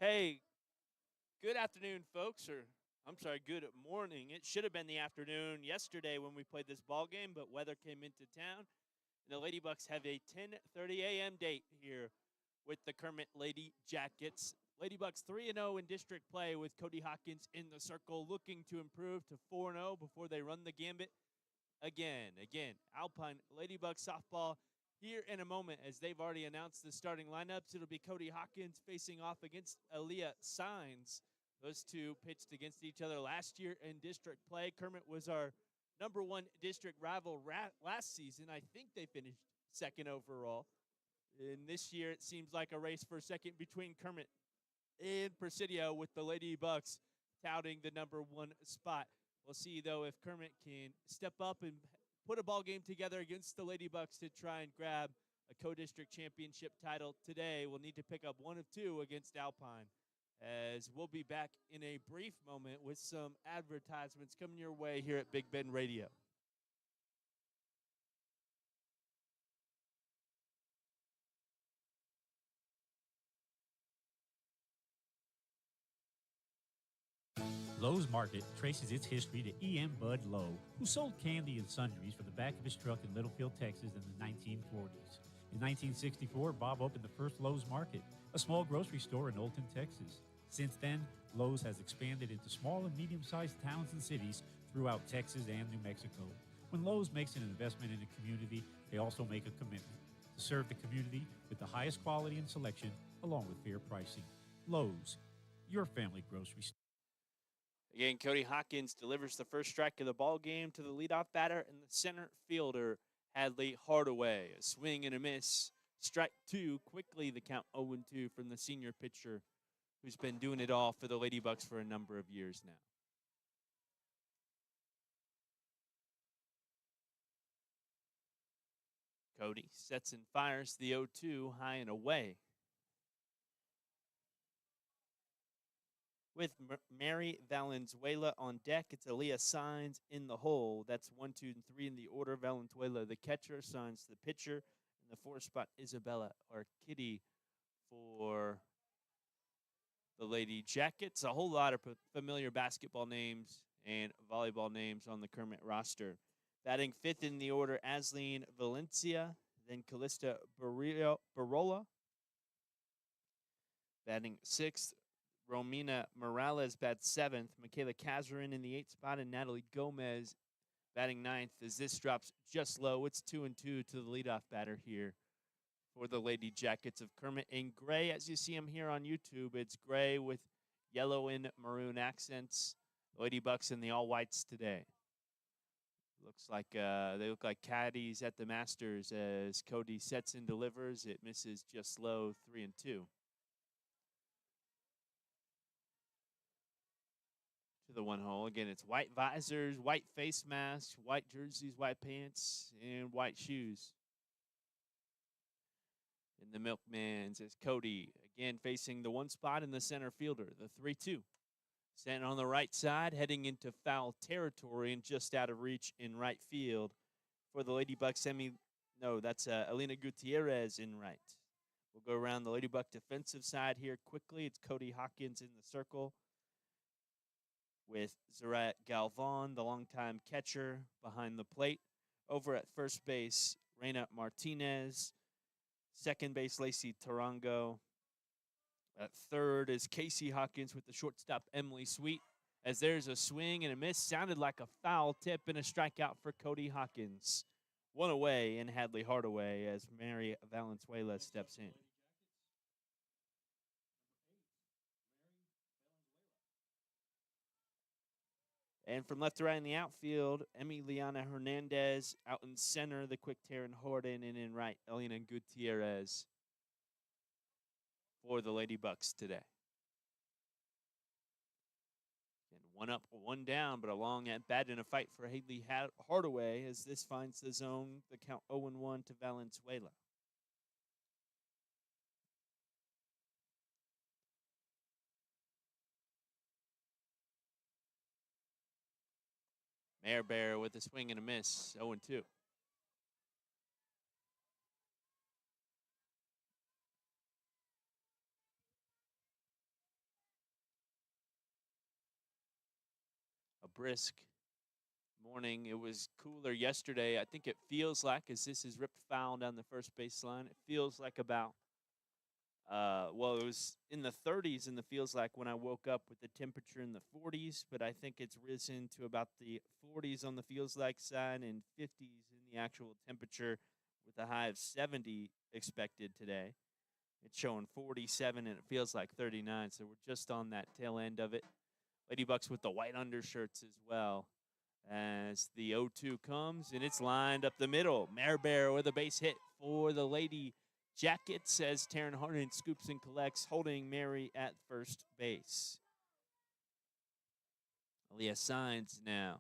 Hey, good afternoon, folks, or I'm sorry, good morning. It should have been the afternoon yesterday when we played this ball game, but weather came into town, and the Lady Bucks have a 10:30 a.m. date here with the Kermit Lady Jackets. Lady Bucks 3-0 in district play with Cody Hawkins in the circle, looking to improve to 4-0 before they run the gambit again. Alpine Lady Bucks softball here in a moment as they've already announced the starting lineups. It'll be Cody Hawkins facing off against Aaliyah Signs. Those two pitched against each other last year in district play. Kermit was our number one district rival last season. I think they finished second overall. And this year, it seems like a race for second between Kermit and Presidio, with the Lady Bucks touting the number one spot. We'll see, though, if Kermit can step up and put a ball game together against the Lady Bucks to try and grab a co-district championship title today. We'll need to pick up one of two against Alpine, as we'll be back in a brief moment with some advertisements coming your way here at Big Ben Radio. Lowe's Market traces its history to E.M. Bud Lowe, who sold candy and sundries from the back of his truck in Littlefield, Texas in the 1940s. In 1964, Bob opened the first Lowe's Market, a small grocery store in Olton, Texas. Since then, Lowe's has expanded into small and medium-sized towns and cities throughout Texas and New Mexico. When Lowe's makes an investment in a community, they also make a commitment to serve the community with the highest quality and selection, along with fair pricing. Lowe's, your family grocery store. Again, Cody Hawkins delivers the first strike of the ball game to the leadoff batter and the center fielder, Hadley Hardaway. A swing and a miss. Strike two. Quickly, the count 0-2 from the senior pitcher, who's been doing it all for the Lady Bucks for a number of years now. Cody sets and fires the 0-2 high and away. With Mary Valenzuela on deck, it's Aaliyah Signs in the hole. That's 1, 2, and 3 in the order. Valenzuela, the catcher, Signs, the pitcher. In the fourth spot, Isabella or Kitty for the Lady Jackets. A whole lot of familiar basketball names and volleyball names on the Kermit roster. Batting fifth in the order, Asleen Valencia, then Callista Barola. Batting sixth, Romina Morales bats seventh. Michaela Kazarin in the eighth spot, and Natalie Gomez batting ninth. As this drops just low, it's 2-2 to the leadoff batter here for the Lady Jackets of Kermit. In gray, as you see them here on YouTube, it's gray with yellow and maroon accents. Lady Bucks in the all whites today. Looks like they look like caddies at the Masters as Cody sets and delivers. It misses just low, 3-2. To the one hole. Again, it's white visors, white face masks, white jerseys, white pants, and white shoes. In the Milkman's is Cody, again facing the one spot in the center fielder, the 3-2. Standing on the right side, heading into foul territory and just out of reach in right field for the Lady Bucks. That's Elena Gutierrez in right. We'll go around the Lady Buck defensive side here quickly. It's Cody Hawkins in the circle, with Zarat Galvan, the longtime catcher, behind the plate. Over at first base, Reina Martinez. Second base, Lacey Tarango. At third is Casey Hawkins with the shortstop, Emily Sweet. As there's a swing and a miss, sounded like a foul tip and a strikeout for Cody Hawkins. One away and Hadley Hardaway as Mary Valenzuela steps in. And from left to right in the outfield, Emiliana Hernandez out in center, the quick Taryn Horton, and in right, Elena Gutierrez for the Lady Bucks today. And one up, one down, but a long at bat in a fight for Haley Hardaway as this finds the zone, the count 0-1 to Valenzuela. Mayor Bear with a swing and a miss, 0-2. brisk morning. It was cooler yesterday. I think it feels like, as this is ripped foul down the first baseline, it feels like about, well, it was in the 30s, and it feels like when I woke up with the temperature in the 40s, but I think it's risen to about the 40s on the feels like side and 50s in the actual temperature with a high of 70 expected today. It's showing 47, and it feels like 39, so we're just on that tail end of it. Ladybucks with the white undershirts as well as the 0-2 comes, and it's lined up the middle. Mare Bear with a base hit for the Lady Jackets as Taryn Harden scoops and collects, holding Mary at first base. Aaliyah Signs now.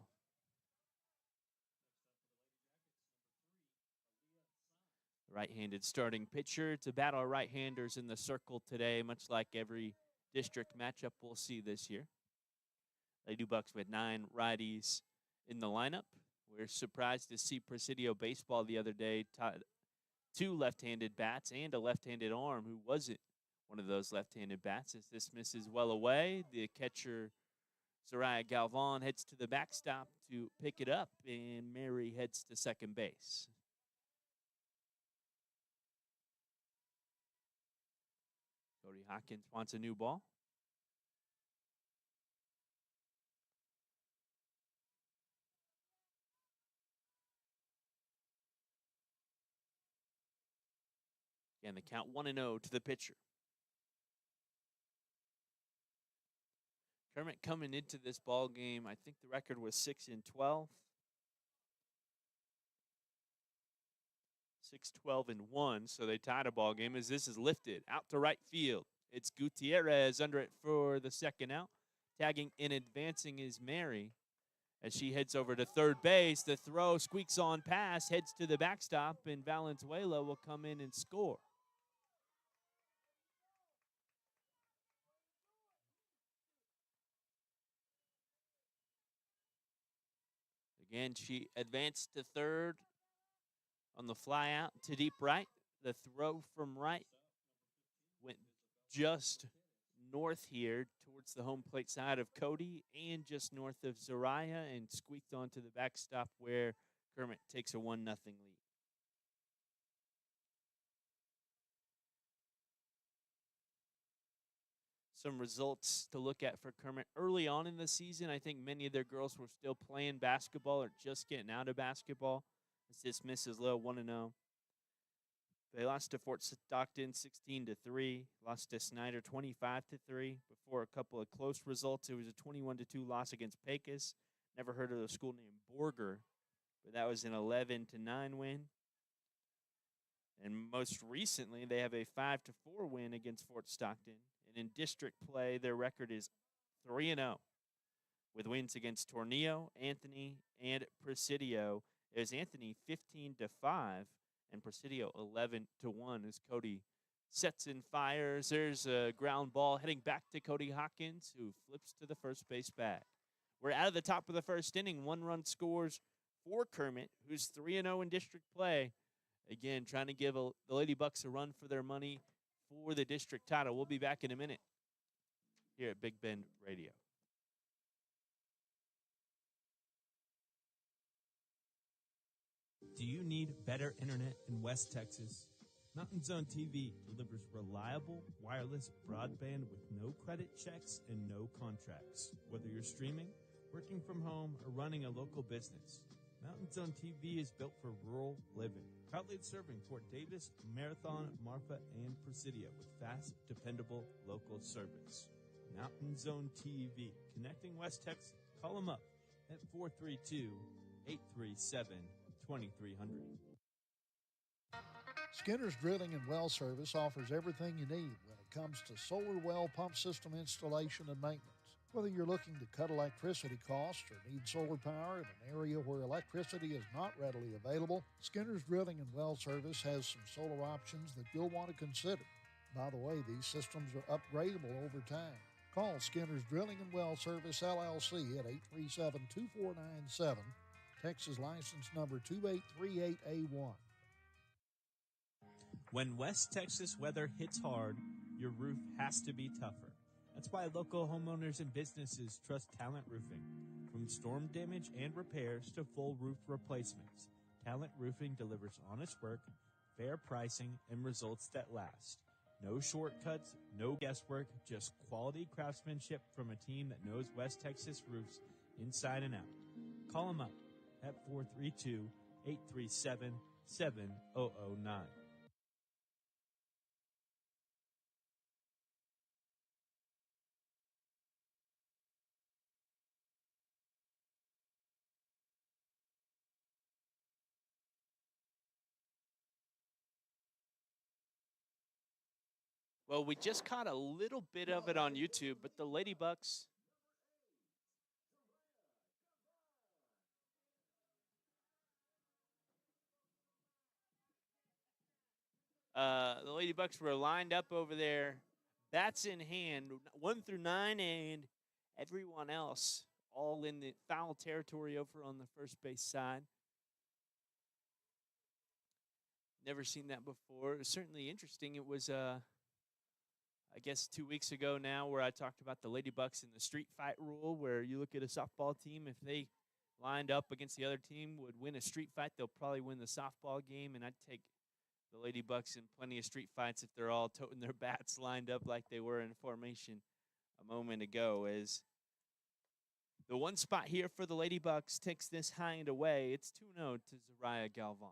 Right-handed starting pitcher to battle right-handers in the circle today, much like every district matchup we'll see this year. Lady Bucks with 9 righties in the lineup. We're surprised to see Presidio Baseball the other day tied 2 left-handed bats and a left-handed arm who wasn't one of those left-handed bats. As this misses well away, the catcher Zariah Galvan heads to the backstop to pick it up, and Mary heads to second base. Cody Hawkins wants a new ball. And the count 1-0 to the pitcher. Kermit coming into this ball game, I think the record was 6-12. 6-12-1, so they tied a ball game as this is lifted out to right field. It's Gutierrez under it for the second out. Tagging and advancing is Mary. As she heads over to third base, the throw squeaks on past, heads to the backstop, and Valenzuela will come in and score. Again, she advanced to third on the fly out to deep right. The throw from right went just north here towards the home plate side of Cody and just north of Zariah and squeaked onto the backstop where Kermit takes a 1-0 lead. Some results to look at for Kermit early on in the season. I think many of their girls were still playing basketball or just getting out of basketball. As this misses low, 1-0. They lost to Fort Stockton 16-3, lost to Snyder 25-3. Before a couple of close results, it was a 21-2 loss against Pecos. Never heard of a school named Borger, but that was an 11-9 win. And most recently, they have a 5-4 win against Fort Stockton. And in district play, their record is 3-0, with wins against Tornillo, Anthony, and Presidio. It was Anthony 15-5. And Presidio 11-1 as Cody sets and fires. There's a ground ball heading back to Cody Hawkins, who flips to the first base bag. We're out of the top of the first inning. 1 run scores for Kermit, who's 3-0 in district play. Again, trying to give the Lady Bucks a run for their money for the district title. We'll be back in a minute here at Big Bend Radio. Do you need better internet in West Texas? Mountain Zone TV delivers reliable wireless broadband with no credit checks and no contracts. Whether you're streaming, working from home, or running a local business, Mountain Zone TV is built for rural living. Proudly serving Fort Davis, Marathon, Marfa, and Presidio with fast, dependable local service. Mountain Zone TV, connecting West Texas. Call them up at 432-837-2300. Skinner's Drilling and Well Service offers everything you need when it comes to solar well pump system installation and maintenance. Whether you're looking to cut electricity costs or need solar power in an area where electricity is not readily available, Skinner's Drilling and Well Service has some solar options that you'll want to consider. By the way, these systems are upgradable over time. Call Skinner's Drilling and Well Service, LLC at 837-2497, Texas license number 2838A1. When West Texas weather hits hard, your roof has to be tougher. That's why local homeowners and businesses trust Talent Roofing. From storm damage and repairs to full roof replacements, Talent Roofing delivers honest work, fair pricing, and results that last. No shortcuts, no guesswork, just quality craftsmanship from a team that knows West Texas roofs inside and out. Call them up at 432-837-7009. Well, we just caught a little bit of it on YouTube, but the Lady Bucks were lined up over there, bats in hand, 1 through 9, and everyone else all in the foul territory over on the first base side. Never seen that before. It was certainly interesting. It was, I guess, 2 weeks ago now where I talked about the Lady Bucks and the street fight rule, where you look at a softball team, if they lined up against the other team would win a street fight, they'll probably win the softball game, and I'd take the Lady Bucks in plenty of street fights if they're all toting their bats lined up like they were in formation a moment ago. As the one spot here for the Lady Bucks takes this high and away, it's 2-0 to Zariah Galvan.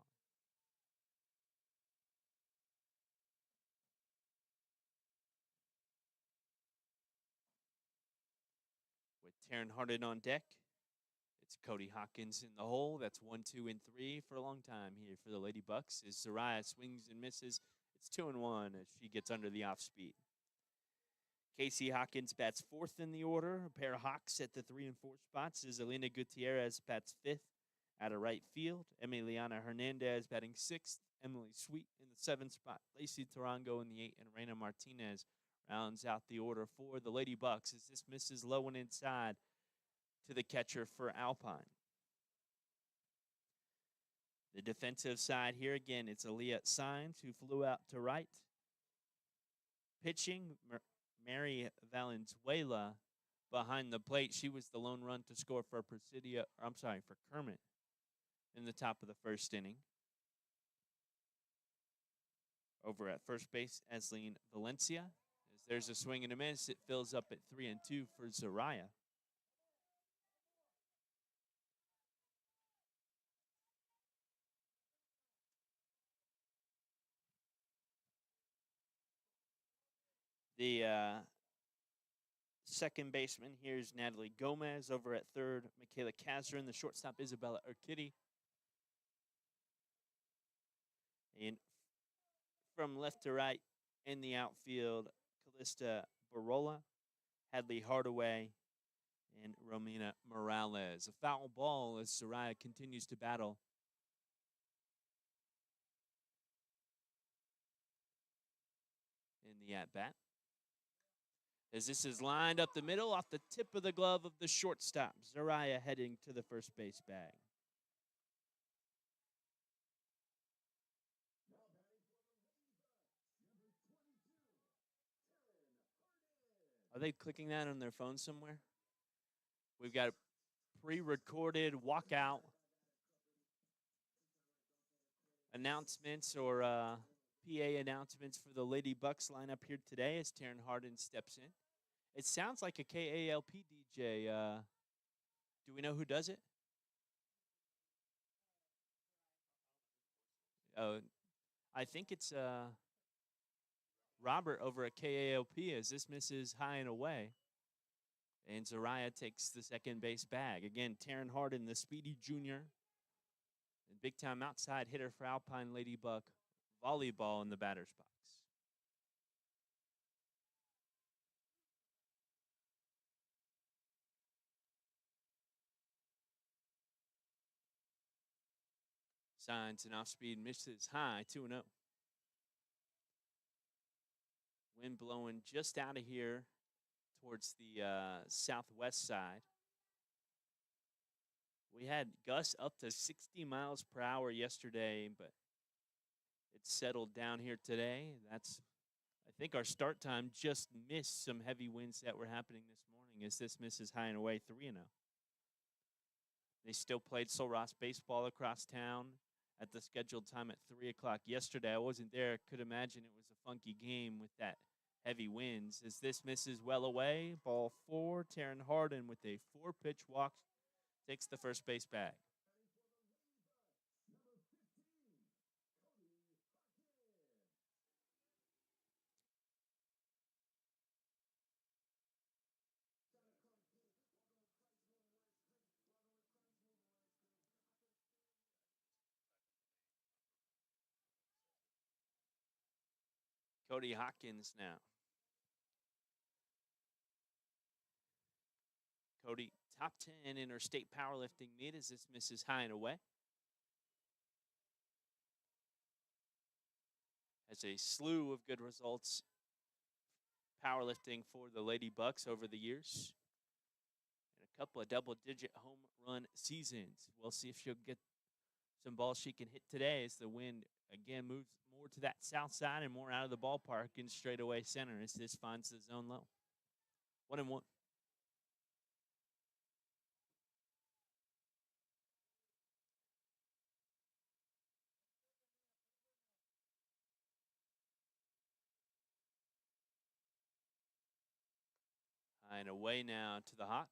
With Taryn Harden on deck, it's Cody Hawkins in the hole. That's 1, 2, and 3 for a long time here for the Lady Bucks. As Zariah swings and misses, it's 2-1 as she gets under the off speed. Casey Hawkins bats 4th in the order. A pair of Hawks at the 3 and 4 spots as Elena Gutierrez bats 5th out of right field. Emiliana Hernandez batting 6th. Emily Sweet in the 7th spot. Lacey Tarango in the 8th, and Reina Martinez rounds out the order for the Lady Bucks as this misses low and inside to the catcher for Alpine. The defensive side here, again, it's Aaliyah Sines who flew out to right. Pitching, Mary Valenzuela behind the plate. She was the lone run to score for Kermit in the top of the first inning. Over at first base, Esleen Valencia. As there's a swing and a miss, it fills up at 3-2 for Zariah. The second baseman here is Natalie Gomez. Over at third, Michaela Kazrin. The shortstop, Isabella Urquidy. And from left to right in the outfield, Callista Barola, Hadley Hardaway, and Romina Morales. A foul ball as Zariah continues to battle. In the at-bat. As this is lined up the middle off the tip of the glove of the shortstop. Zariah heading to the first base bag. Are they clicking that on their phone somewhere? We've got pre-recorded walkout announcements or PA announcements for the Lady Bucks lineup here today as Taryn Harden steps in. It sounds like a KALP DJ. Do we know who does it? Oh, I think it's Robert over at KALP as this misses high and away. And Zariah takes the second base bag. Again, Taryn Harden, the speedy junior. And big-time outside hitter for Alpine Lady Buck volleyball in the batter's box. Signs and off-speed misses high, 2-0. Wind blowing just out of here towards the southwest side. We had gusts up to 60 miles per hour yesterday, but it's settled down here today. That's, I think, our start time just missed some heavy winds that were happening this morning as this misses high and away 3-0. They still played Sul Ross baseball across town at the scheduled time at 3 o'clock yesterday. I wasn't there. Could imagine it was a funky game with that heavy winds. As this misses well away, ball 4, Taryn Harden with a 4-pitch walk takes the first base bag. Cody Hawkins now. Cody, top 10 interstate powerlifting meet as this misses high and away. Has a slew of good results powerlifting for the Lady Bucks over the years. And a couple of double-digit home run seasons. We'll see if she'll get some balls she can hit today as the wind again moves more to that south side and more out of the ballpark and straightaway center as this finds the zone low. 1-1. High and away now to the Hawk.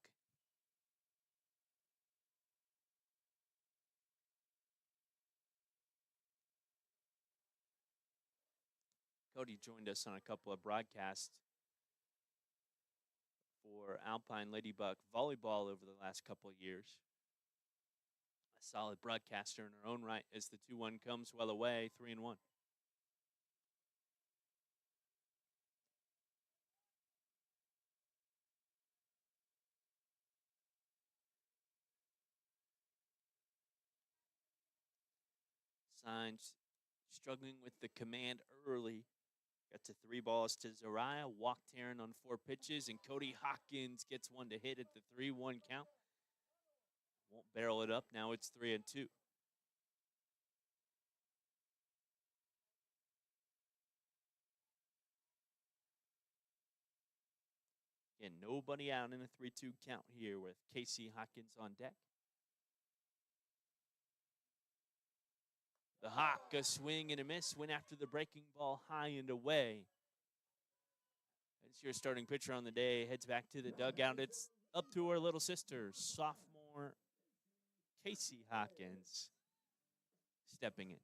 Cody joined us on a couple of broadcasts for Alpine Ladybug volleyball over the last couple of years. A solid broadcaster in her own right as the 2-1 comes well away, 3-1. Signs struggling with the command early. Got to 3 balls to Zariah. Walked Taryn on 4 pitches, and Cody Hawkins gets one to hit at the 3-1 count. Won't barrel it up. Now it's 3-2. Again, nobody out in a 3-2 count here with Casey Hawkins on deck. The Hawk, a swing and a miss, went after the breaking ball high and away. As your starting pitcher on the day heads back to the dugout, it's up to her little sister, sophomore Casey Hawkins, stepping in.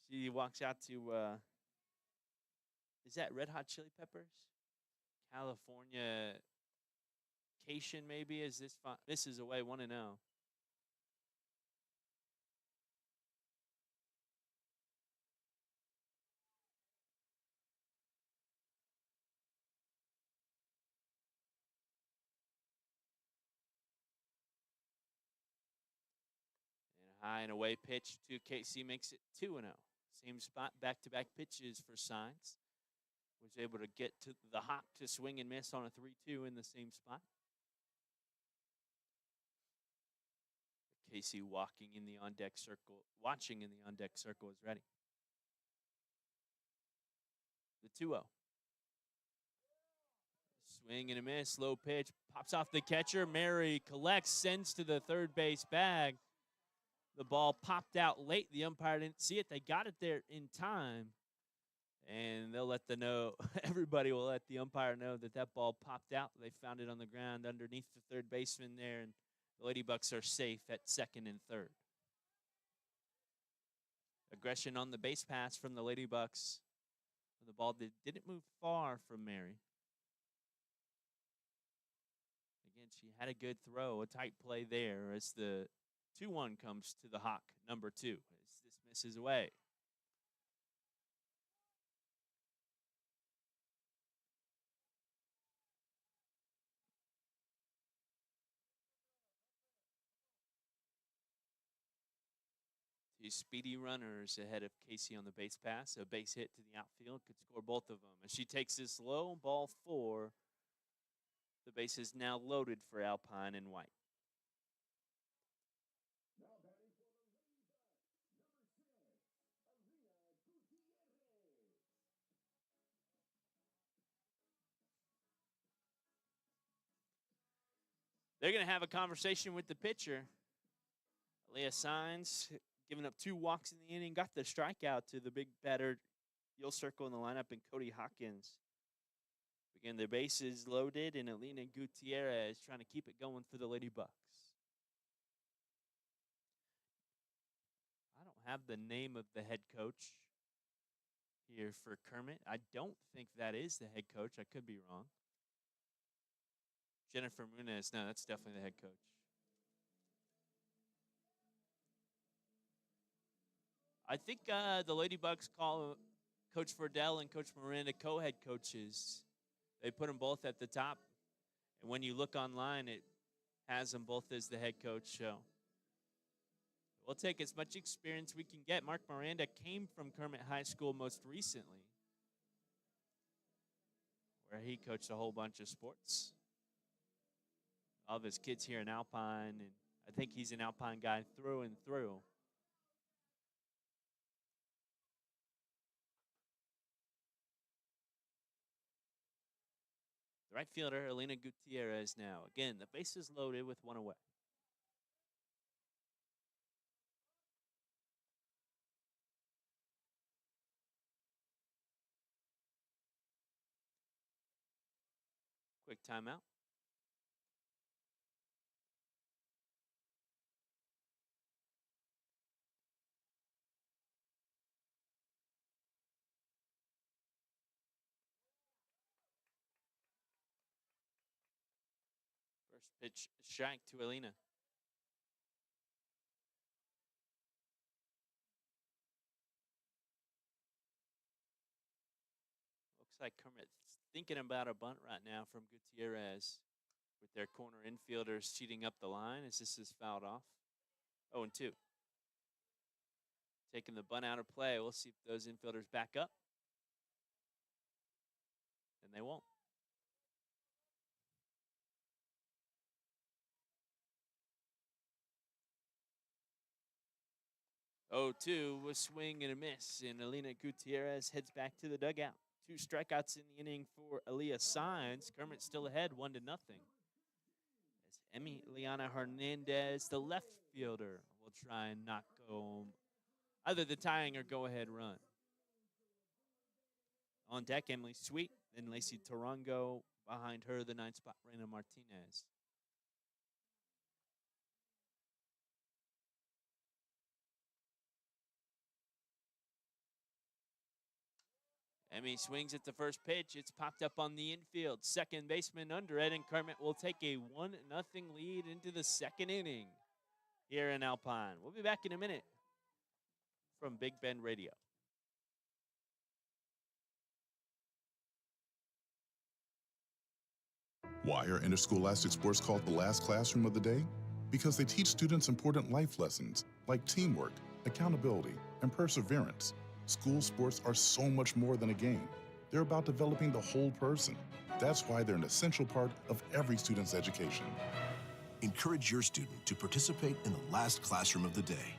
She walks out to, is that Red Hot Chili Peppers? California Cation, maybe? Is this fun? This is away 1-0. High and away pitch to KC makes it 2-0. Same spot, back-to-back pitches for Signs. Was able to get to the Hawk to swing and miss on a 3-2 in the same spot. Casey walking in the on-deck circle, watching in the on-deck circle is ready. The 2-0. Swing and a miss, low pitch, pops off the catcher. Mary collects, sends to the third base bag. The ball popped out late. The umpire didn't see it. They got it there in time. And they'll let everybody will let the umpire know that ball popped out. They found it on the ground underneath the third baseman there, and the Lady Bucks are safe at second and third. Aggression on the base pass from the Lady Bucks. The ball didn't move far from Mary. Again, she had a good throw, a tight play there as the 2-1 comes to the Hawk, number 2, as this misses away. Two speedy runners ahead of Casey on the base pass. A base hit to the outfield could score both of them. As she takes this low, ball 4. The base is now loaded for Alpine and White. They're going to have a conversation with the pitcher. Leah Signs giving up 2 walks in the inning, got the strikeout to the big batter. You'll circle in the lineup, and Cody Hawkins. Again, the bases loaded, and Alina Gutierrez trying to keep it going for the Lady Bucks. I don't have the name of the head coach here for Kermit. I don't think that is the head coach. I could be wrong. Jennifer Muniz. No, that's definitely the head coach. I think the Lady Bucks call Coach Verdell and Coach Miranda co-head coaches. They put them both at the top. And when you look online, it has them both as the head coach. So we'll take as much experience we can get. Mark Miranda came from Kermit High School most recently, where he coached a whole bunch of sports. All of his kids here in Alpine, and I think he's an Alpine guy through and through. The right fielder, Elena Gutierrez now. Again, the base is loaded with 1 away. Quick timeout. First pitch strike to Elena. Looks like Kermit's thinking about a bunt right now from Gutierrez with their corner infielders cheating up the line as this is fouled off. 0-2. Taking the bunt out of play. We'll see if those infielders back up. And they won't. 0-2 with swing and a miss, and Elena Gutierrez heads back to the dugout. 2 strikeouts in the inning for Aaliyah Signs. Kermit still ahead, 1-0. As Emiliana Hernandez, the left fielder, will try and knock home either the tying or go-ahead run. On deck, Emily Sweet, then Lacey Tarango. Behind her, the 9th spot, Reina Martinez. Emmy swings at the first pitch. It's popped up on the infield. Second baseman under it, and Kermit will take a 1-0 lead into the second inning here in Alpine. We'll be back in a minute from Big Bend Radio. Why are interscholastic sports called the last classroom of the day? Because they teach students important life lessons like teamwork, accountability, and perseverance. School sports are so much more than a game. They're about developing the whole person. That's why they're an essential part of every student's education. Encourage your student to participate in the last classroom of the day.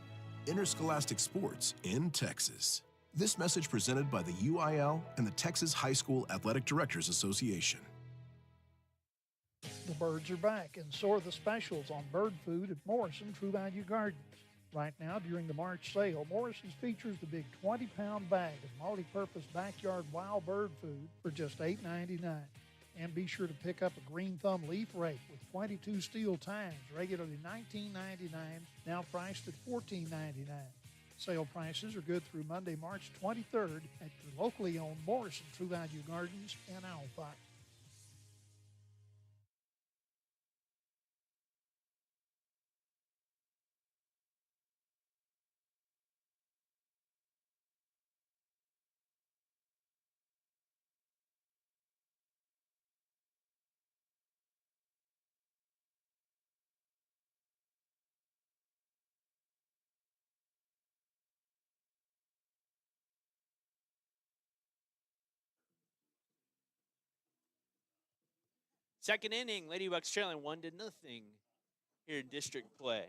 Interscholastic sports in Texas. This message presented by the UIL and the Texas High School Athletic Directors Association. The birds are back, and so are the specials on bird food at Morrison True Value Gardens. Right now, during the March sale, Morrison's features the big 20-pound bag of multi-purpose backyard wild bird food for just $8.99. And be sure to pick up a green thumb leaf rake with 22 steel tines, regularly $19.99, now priced at $14.99. Sale prices are good through Monday, March 23rd at your locally owned Morrison True Value Gardens in Alpine. Second inning, Lady Bucks trailing 1-0 here in district play.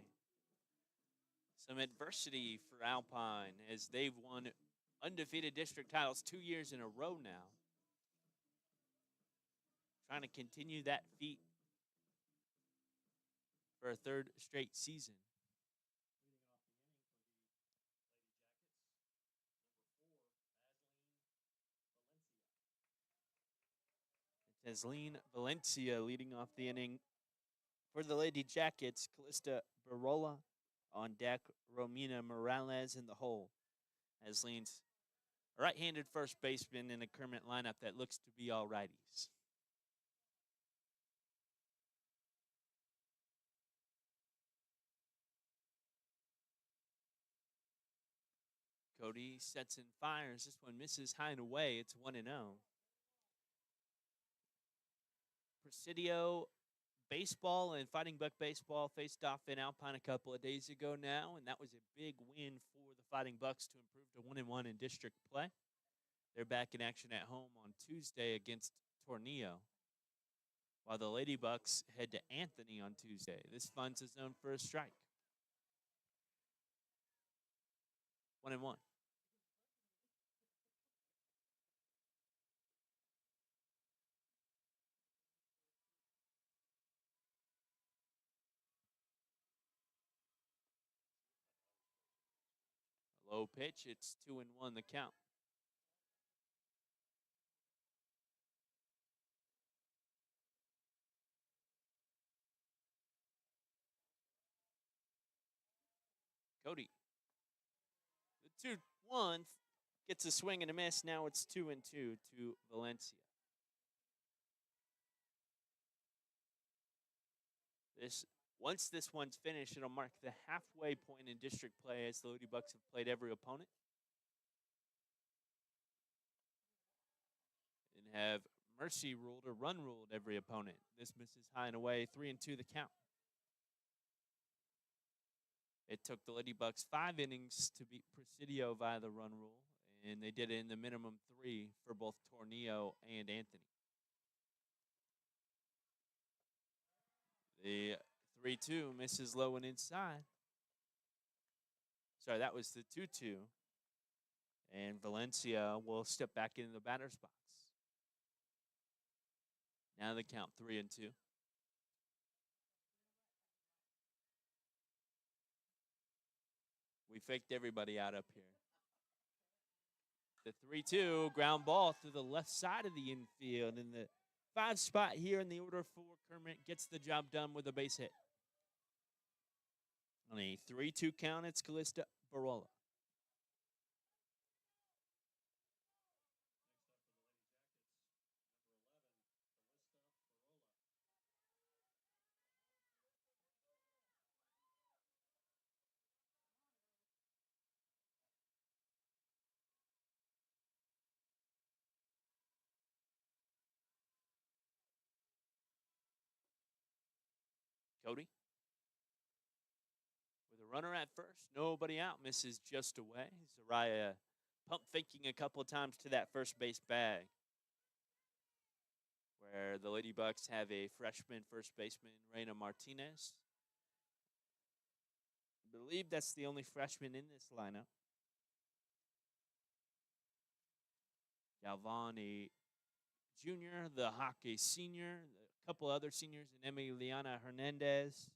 Some adversity for Alpine as they've won undefeated district titles 2 years in a row now. Trying to continue that feat. for a third straight season. Tesleen Valencia leading off the inning for the Lady Jackets. Callista Barola on deck. Romina Morales in the hole. Tesleen's a right-handed first baseman in a Kermit lineup that looks to be all righties. Cody sets and fires. This one misses high and away. It's 1-0. Presidio Baseball and Fighting Buck Baseball faced off in Alpine a couple of days ago now, and that was a big win for the Fighting Bucks to improve to 1-1 in district play. They're back in action at home on Tuesday against Tornillo, while the Lady Bucks head to Anthony on Tuesday. This finds a zone for a strike. 1-1. Low pitch. It's 2-1 the count. Cody. The 2-1 gets a swing and a miss. Now it's 2-2 to Valencia. Once this one's finished, it'll mark the halfway point in district play as the Lady Bucks have played every opponent and have mercy ruled or run ruled every opponent. This misses high and away. 3-2 the count. It took the Lady Bucks 5 innings to beat Presidio via the run rule, and they did it in the minimum 3 for both Tornillo and Anthony. The 3-2 misses low and inside. Sorry, that was the 2-2. And Valencia will step back into the batter's box. Now the count 3-2. We faked everybody out up here. The 3-2 ground ball through the left side of the infield. And the 5 spot here in the order for Kermit gets the job done with a base hit. On a 3-2 count, it's Callista Barola. Cody. With a runner at first, nobody out, misses just away. Zariah pump faking a couple of times to that first base bag, where the Lady Bucks have a freshman first baseman, Reina Martinez. I believe that's the only freshman in this lineup. Galvani Jr., the hockey senior, a couple other seniors, and Emiliana Hernandez.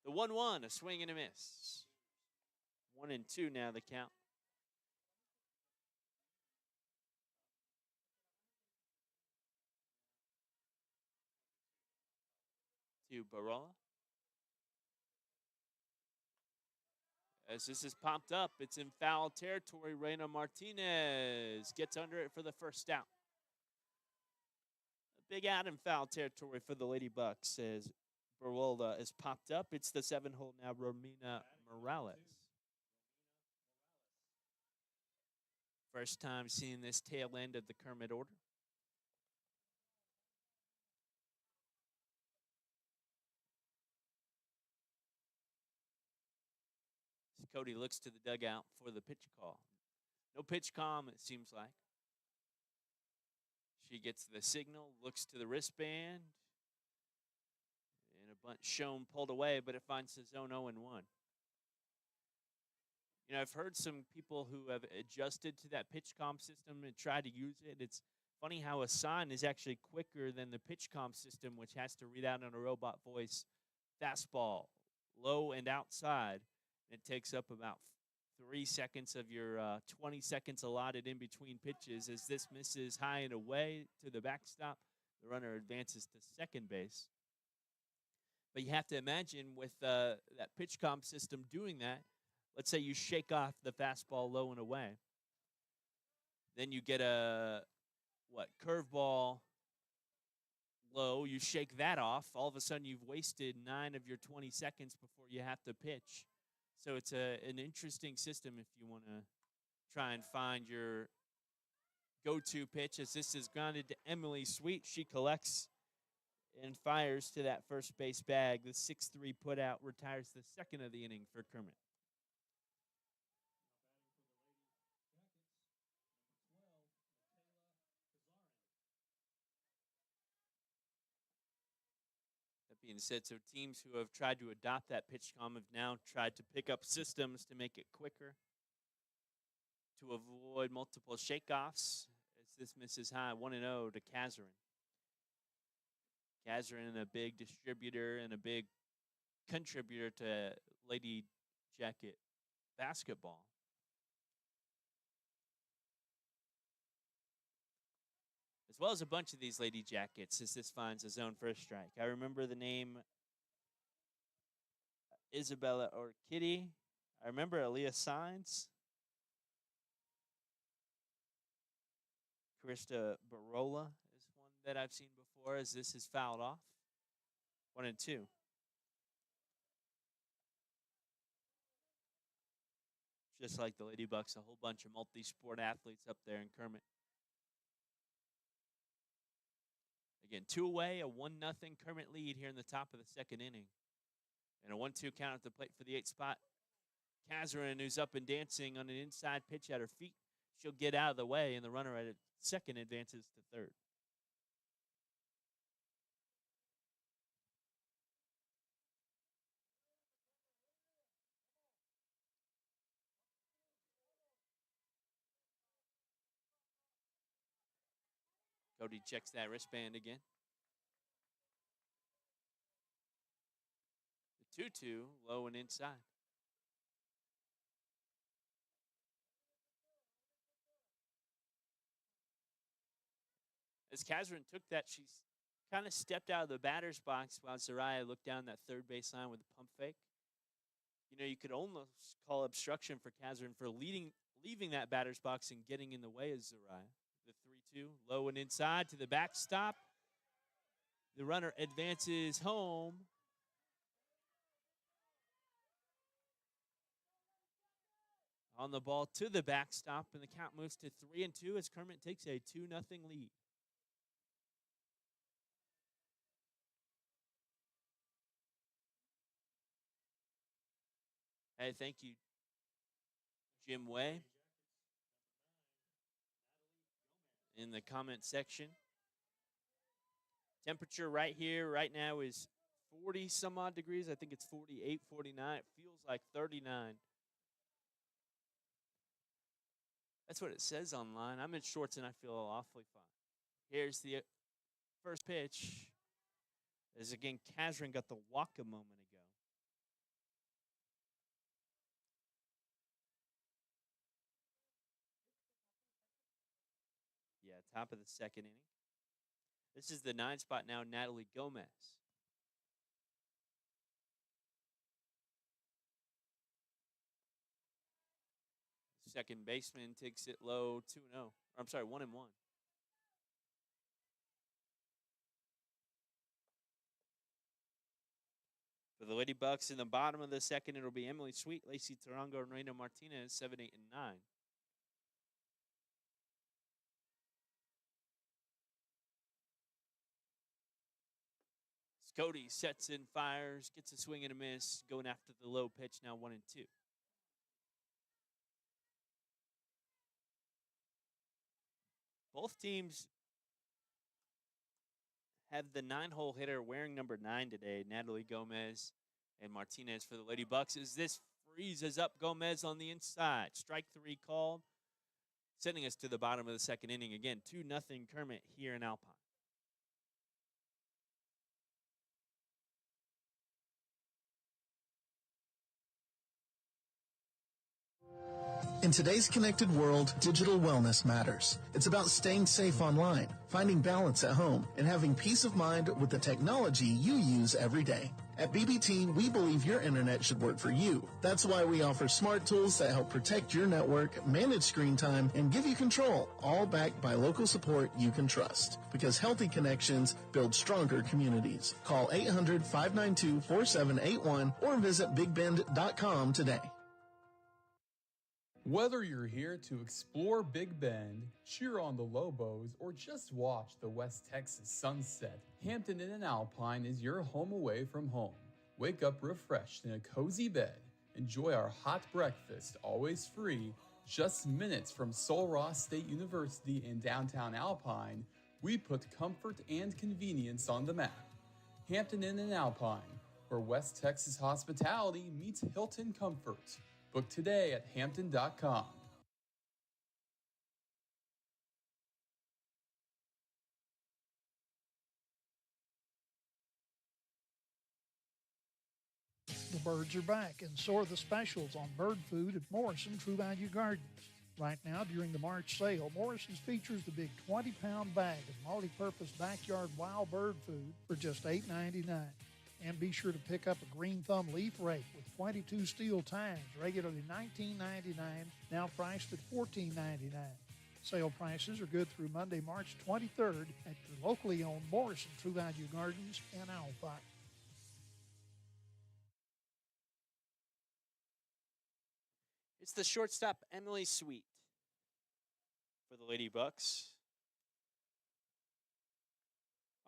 The 1-1, a swing and a miss. 1-2 now the count. To Barola. As this is popped up, it's in foul territory. Reina Martinez gets under it for the first out. A big out in foul territory for the Lady Bucks as Barola is popped up. It's the 7-hole now, Romina Morales. First time seeing this tail end of the Kermit order. Cody looks to the dugout for the pitch call. No pitch calm, it seems like. She gets the signal, looks to the wristband, and a bunch shown pulled away, but it finds the zone 0-1. You know, I've heard some people who have adjusted to that pitch comp system and tried to use it. It's funny how a sign is actually quicker than the pitch comp system, which has to read out on a robot voice fastball, low and outside. It takes up about 3 seconds of your 20 seconds allotted in between pitches. As this misses high and away to the backstop, the runner advances to second base. But you have to imagine with that pitch comp system doing that, let's say you shake off the fastball low and away. Then you get a, curveball low. You shake that off. All of a sudden, you've wasted 9 of your 20 seconds before you have to pitch. So it's an interesting system if you want to try and find your go-to pitch. As this is grounded to Emily Sweet, she collects and fires to that first base bag. The 6-3 put out retires the second of the inning for Kermit. That being said, so teams who have tried to adopt that pitch comp have now tried to pick up systems to make it quicker, to avoid multiple shakeoffs. As this misses high, 1-0 to Kazarin. Kazarin, a big distributor and a big contributor to Lady Jacket basketball. As well as a bunch of these Lady Jackets, as this finds a zone first strike. I remember the name Isabella or Kitty. I remember Aaliyah Signs. Krista Barola is one that I've seen before, as this is fouled off. 1-2. Just like the Lady Bucks, a whole bunch of multi-sport athletes up there in Kermit. Again, 2 away, a 1-0 Kermit lead here in the top of the second inning. And a 1-2 count at the plate for the 8th spot. Kazarin, who's up and dancing on an inside pitch at her feet. She'll get out of the way, and the runner at second advances to third. Cody checks that wristband again. The 2-2, low and inside. As Kazarin took that, she's kind of stepped out of the batter's box while Zariah looked down that third base line with a pump fake. You know, you could almost call obstruction for Kazarin for leaving that batter's box and getting in the way of Zariah. The 3-2, low and inside to the backstop. The runner advances home. On the ball to the backstop, and the count moves to 3-2 as Kermit takes a 2-0 lead. Hey, thank you, Jim Way, in the comment section. Temperature right here, right now, is 40 some odd degrees. I think it's 48, 49. It feels like 39. That's what it says online. I'm in shorts and I feel awfully fine. Here's the first pitch. As again, Kazarin got the walk a moment ago. Yeah, top of the second inning. This is the 9 spot now, Natalie Gomez. Second baseman takes it low, 2-0. I'm sorry, 1-1. For the Lady Bucks in the bottom of the second, it'll be Emily Sweet, Lacey Tarango, and Reina Martinez, 7, 8, and 9. Cody sets and fires, gets a swing and a miss, going after the low pitch, now 1-2. Both teams have the 9-hole hitter wearing number 9 today, Natalie Gomez and Martinez for the Lady Bucks, as this freezes up Gomez on the inside. Strike 3 called, sending us to the bottom of the second inning. Again, 2-0 Kermit here in Alpine. In today's connected world, digital wellness matters. It's about staying safe online, finding balance at home, and having peace of mind with the technology you use every day. At BBT, we believe your internet should work for you. That's why we offer smart tools that help protect your network, manage screen time, and give you control, all backed by local support you can trust. Because healthy connections build stronger communities. Call 800-592-4781 or visit bigbend.com today. Whether you're here to explore Big Bend, cheer on the Lobos, or just watch the West Texas sunset, Hampton Inn & Alpine is your home away from home. Wake up refreshed in a cozy bed. Enjoy our hot breakfast, always free. Just minutes from Sul Ross State University in downtown Alpine, we put comfort and convenience on the map. Hampton Inn & Alpine, where West Texas hospitality meets Hilton comfort. Book today at hampton.com. The birds are back, and so are the specials on bird food at Morrison True Value Gardens. Right now, during the March sale, Morrison's features the big 20-pound bag of multi-purpose backyard wild bird food for just $8.99. And be sure to pick up a green thumb leaf rake with 22 steel tines, regularly $19.99, now priced at $14.99. Sale prices are good through Monday, March 23rd at your locally owned Morrison True Value Gardens in Alpine. It's the shortstop, Emily Sweet, for the Lady Bucks.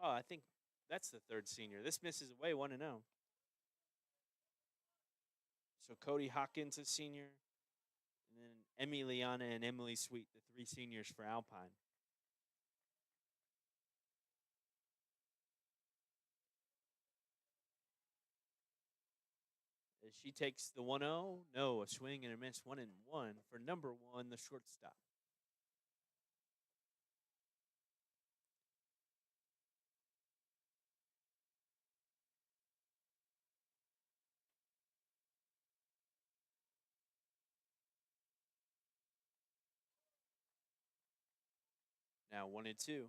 Oh, I think that's the third senior. This misses away 1-0. So Cody Hawkins, a senior, and then Emmy Liana and Emily Sweet, the 3 seniors for Alpine. As she takes the 1-0, no, a swing and a miss, 1-1 for number 1, the shortstop. Now 1-2.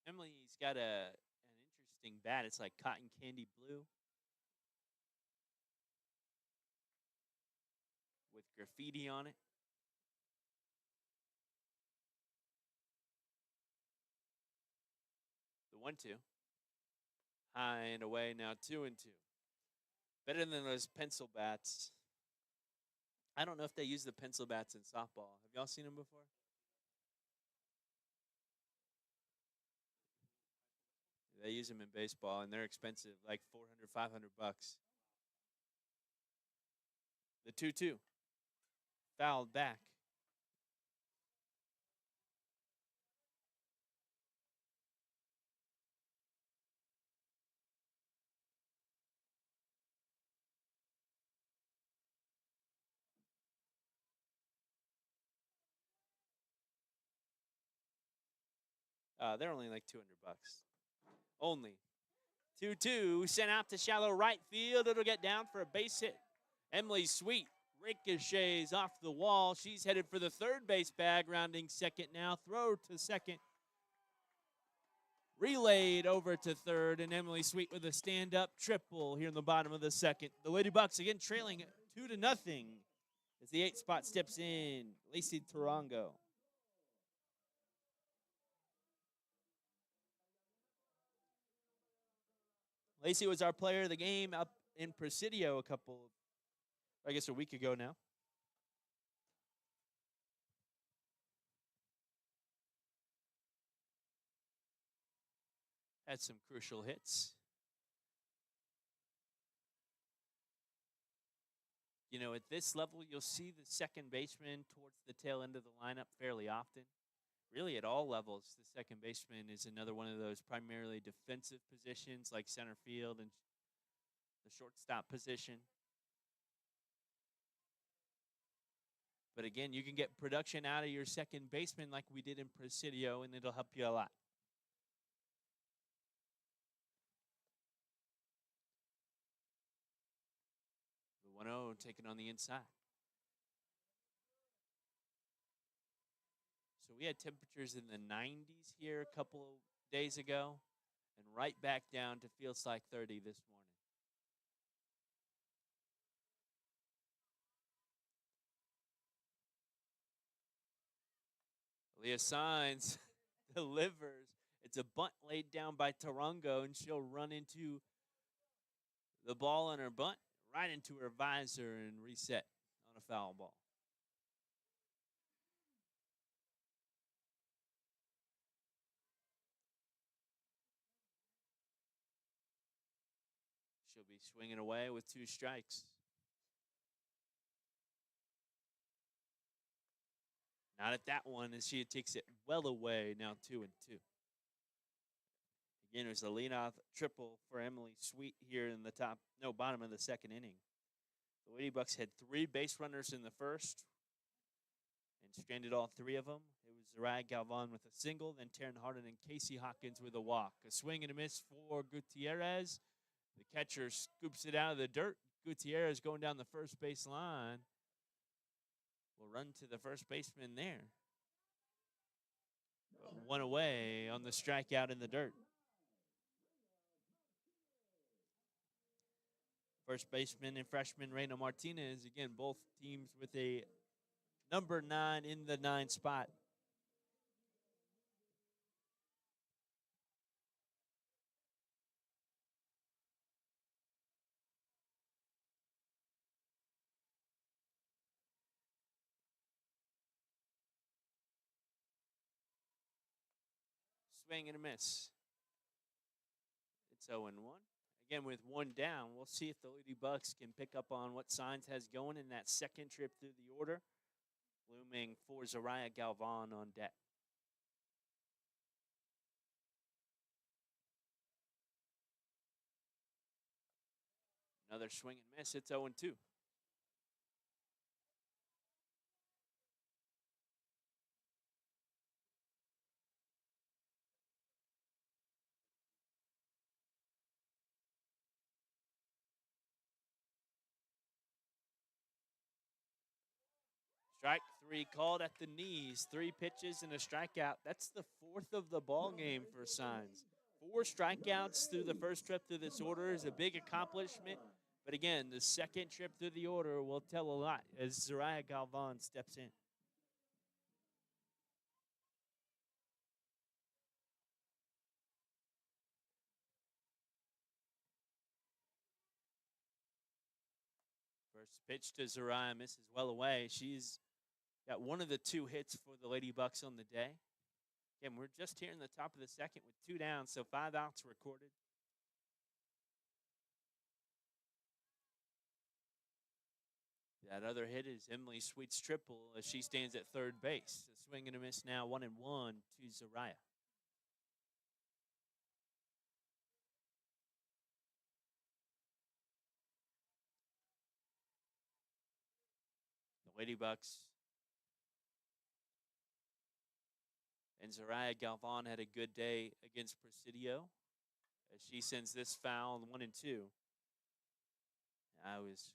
Emily's got an interesting bat. It's like cotton candy blue with graffiti on it. The 1-2. High and away, now 2-2. Better than those pencil bats. I don't know if they use the pencil bats in softball. Have y'all seen them before? They use them in baseball, and they're expensive, like $400, $500. The 2-2. Fouled back. They're only like $200. Only. 2-2, sent out to shallow right field. It'll get down for a base hit. Emily Sweet ricochets off the wall. She's headed for the third base bag, rounding second now. Throw to second. Relayed over to third, and Emily Sweet with a stand-up triple here in the bottom of the second. The Lady Bucks again trailing 2-0 as the 8th spot steps in. Lacey Tarango. Lacey was our player of the game up in Presidio a week ago now. Had some crucial hits. You know, at this level, you'll see the second baseman towards the tail end of the lineup fairly often. Really, at all levels, the second baseman is another one of those primarily defensive positions like center field and the shortstop position. But again, you can get production out of your second baseman like we did in Presidio, and it'll help you a lot. The 1-0 taken on the inside. So we had temperatures in the 90s here a couple of days ago, and right back down to feels like 30 this morning. Leah Signs delivers. It's a bunt laid down by Tarango, and she'll run into the ball on her bunt, right into her visor, and reset on a foul ball. She'll be swinging away with 2 strikes. Not at that one, as she takes it well away, now 2-2. Again, it was a leadoff triple for Emily Sweet here in the bottom of the second inning. The Lady Bucks had 3 base runners in the first and stranded all 3 of them. It was Zariah Galvan with a single, then Taryn Harden and Casey Hawkins with a walk. A swing and a miss for Gutierrez. The catcher scoops it out of the dirt. Gutierrez going down the first base line will run to the first baseman there. 1 away on the strikeout in the dirt. First baseman and freshman Reina Martinez, again, both teams with a number 9 in the 9 spot. Swing and a miss. It's 0-1. Again, with 1 down, we'll see if the Lady Bucks can pick up on what Signs has going in that second trip through the order. Looming for Zariah Galvan on deck. Another swing and miss. It's 0-2. Strike 3 called at the knees. 3 pitches and a strikeout. That's the 4th of the ball game for Signs. 4 strikeouts through the first trip through this order is a big accomplishment. But again, the second trip through the order will tell a lot as Zariah Galvan steps in. First pitch to Zariah misses well away. She's got one of the 2 hits for the Lady Bucks on the day. Again, we're just here in the top of the second with 2 down, so 5 outs recorded. That other hit is Emily Sweet's triple as she stands at third base. A swing and a miss now, 1-1 to Zariah. The Lady Bucks and Zariah Galvan had a good day against Presidio as she sends this foul 1-2. I was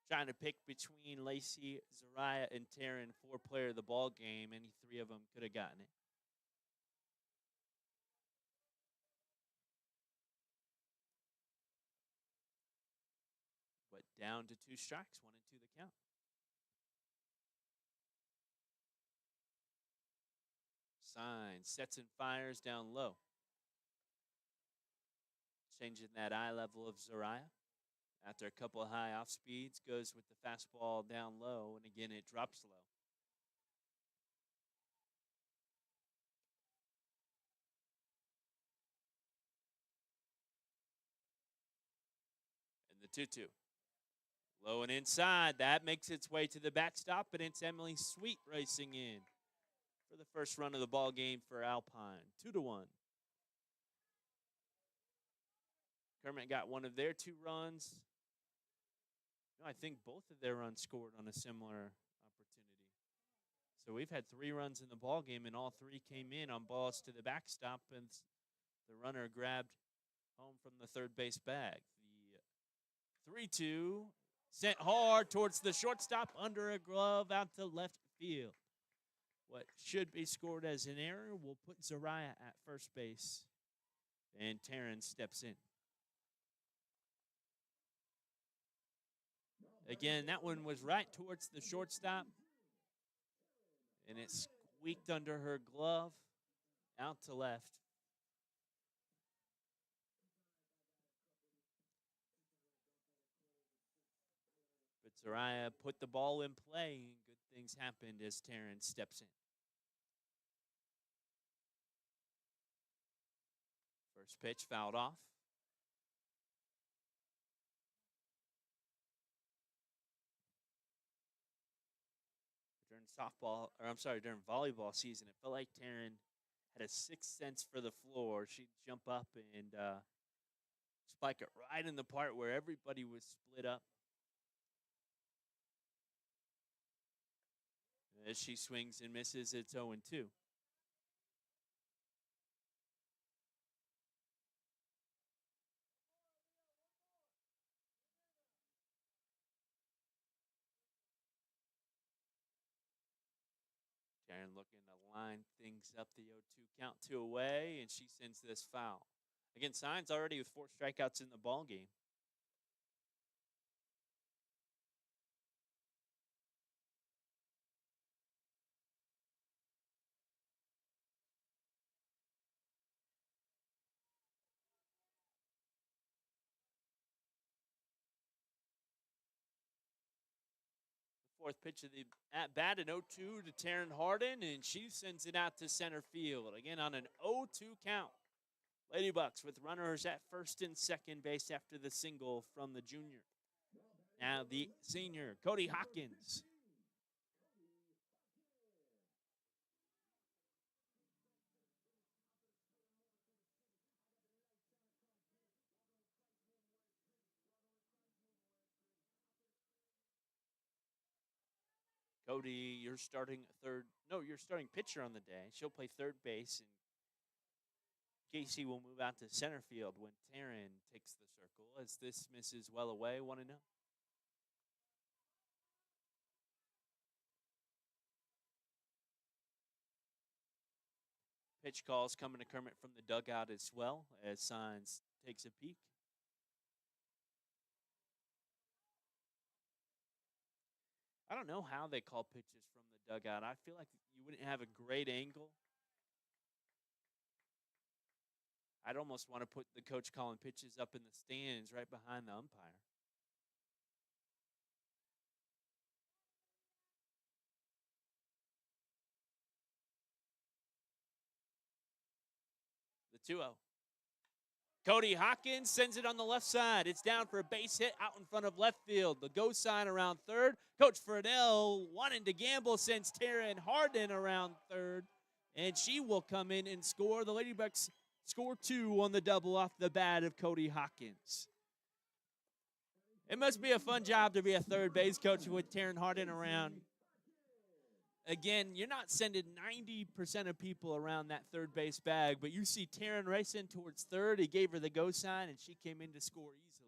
trying to pick between Lacey, Zariah, and Taryn for player of the ball game. Any 3 of them could have gotten it. But down to 2 strikes, 1-2 the count. Signs, sets and fires down low. Changing that eye level of Zariah. After a couple of high off speeds, goes with the fastball down low, and again it drops low. And the 2-2. Low and inside. That makes its way to the backstop, and it's Emily Sweet racing in for the first run of the ball game for Alpine. 2-1. Kermit got one of their 2 runs. No, I think both of their runs scored on a similar opportunity. So we've had 3 runs in the ball game, and all 3 came in on balls to the backstop, and the runner grabbed home from the third base bag. The 3-2 sent hard towards the shortstop under a glove out to left field. What should be scored as an error will put Zariah at first base, and Taryn steps in. Again, that one was right towards the shortstop, and it squeaked under her glove out to left. But Zariah put the ball in play, and good things happened as Taryn steps in. First pitch fouled off. During volleyball season, it felt like Taryn had a sixth sense for the floor. She'd jump up and spike it right in the part where everybody was split up. As she swings and misses, it's 0-2. Taryn looking to line things up, the 0-2 count, 2 away, and she sends this foul. Again, Signs already with 4 strikeouts in the ball game. Fourth pitch of the at-bat, an 0-2 to Taryn Harden, and she sends it out to center field. Again, on an 0-2 count. Ladybucks with runners at first and second base after the single from the junior. Now the senior, Cody Hawkins. Cody, you're starting pitcher on the day. She'll play third base, and Casey will move out to center field when Taryn takes the circle, as this misses well away, 1-0. Pitch calls coming to Kermit from the dugout as well, as Signs takes a peek. I don't know how they call pitches from the dugout. I feel like you wouldn't have a great angle. I'd almost want to put the coach calling pitches up in the stands right behind the umpire. The 2-0. Cody Hawkins sends it on the left side. It's down for a base hit out in front of left field. The go sign around third. Coach Friedel wanting to gamble, sends Taryn Harden around third, and she will come in and score. The Ladybucks score 2 on the double off the bat of Cody Hawkins. It must be a fun job to be a third base coach with Taryn Harden around. Again, you're not sending 90% of people around that third base bag, but you see Taryn racing towards third. He gave her the go sign, and she came in to score easily.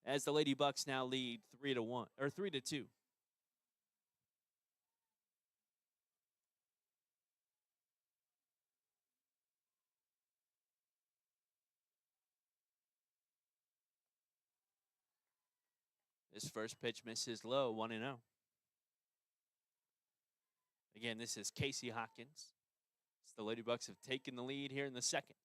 As the Ladybucks now lead 3-2. This first pitch misses low, 1-0. Again, this is Casey Hawkins. The Ladybucks have taken the lead here in the second.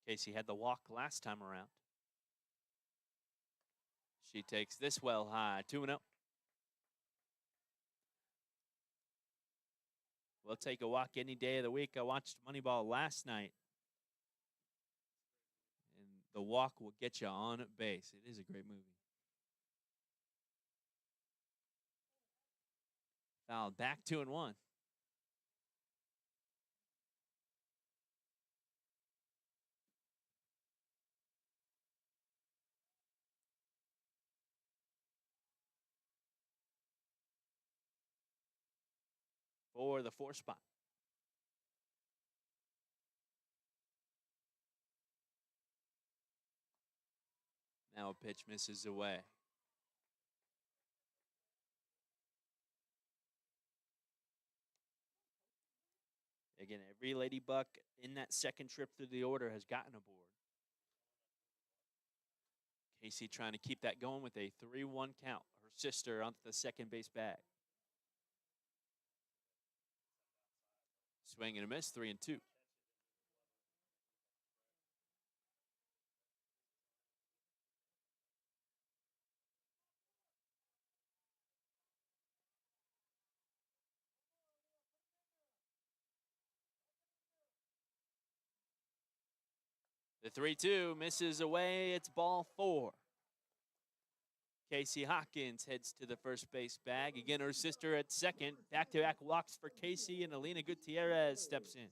Casey had the walk last time around. She takes this well high, 2-0. We'll take a walk any day of the week. I watched Moneyball last night, and The walk will get you on base. It is a great movie. Foul back 2-1. For the 4 spot. Now a pitch misses away. Again, every Lady Buck in that second trip through the order has gotten a board. Casey trying to keep that going with a 3-1 count. Her sister onto the second base bag. Swing and a miss, 3-2. The 3-2 misses away. It's ball 4. Casey Hawkins heads to the first base bag. Again, her sister at second. Back-to-back walks for Casey, and Alina Gutierrez steps in.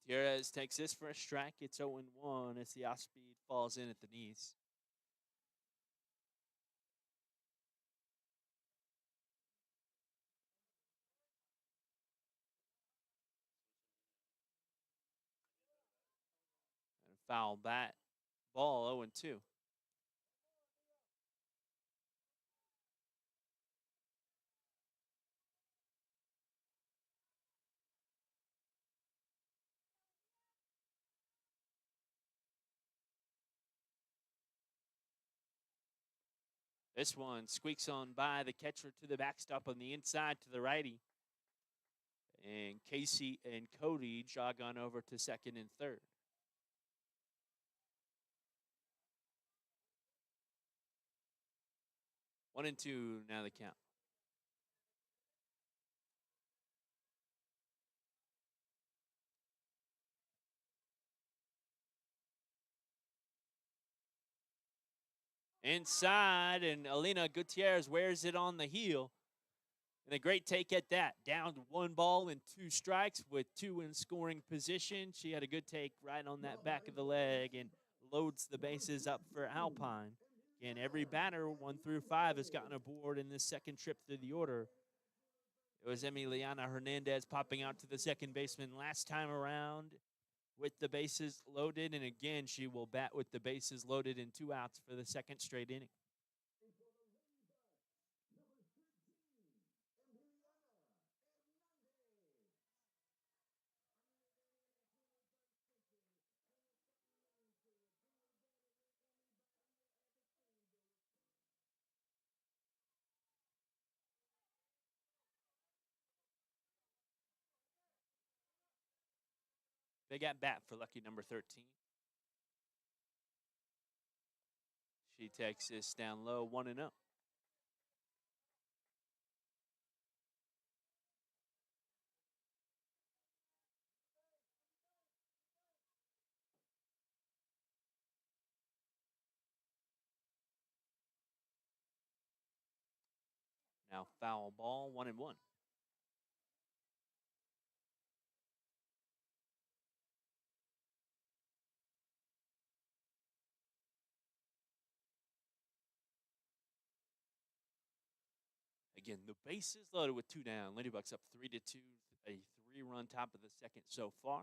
Gutierrez takes this for a strike. It's 0-1 as the off-speed falls in at the knees. And foul bat. Ball 0-2. This one squeaks on by the catcher to the backstop on the inside to the righty. And Casey and Cody jog on over to second and third. One and two now the count. Inside, and Alina Gutierrez wears it on the heel. And a great take at that. Down to 1 ball and 2 strikes with 2 in scoring position. She had a good take right on that back of the leg and loads the bases up for Alpine. And every batter, 1 through 5, has gotten a board in this second trip through the order. It was Emiliana Hernandez popping out to the second baseman last time around with the bases loaded. And again, she will bat with the bases loaded and 2 outs for the second straight inning. Big at bat for lucky number 13. She takes this down low, 1-0. Now foul ball, 1-1. Again, the bases loaded with 2 down. Ladybucks up 3-2, a 3-run top of the second so far.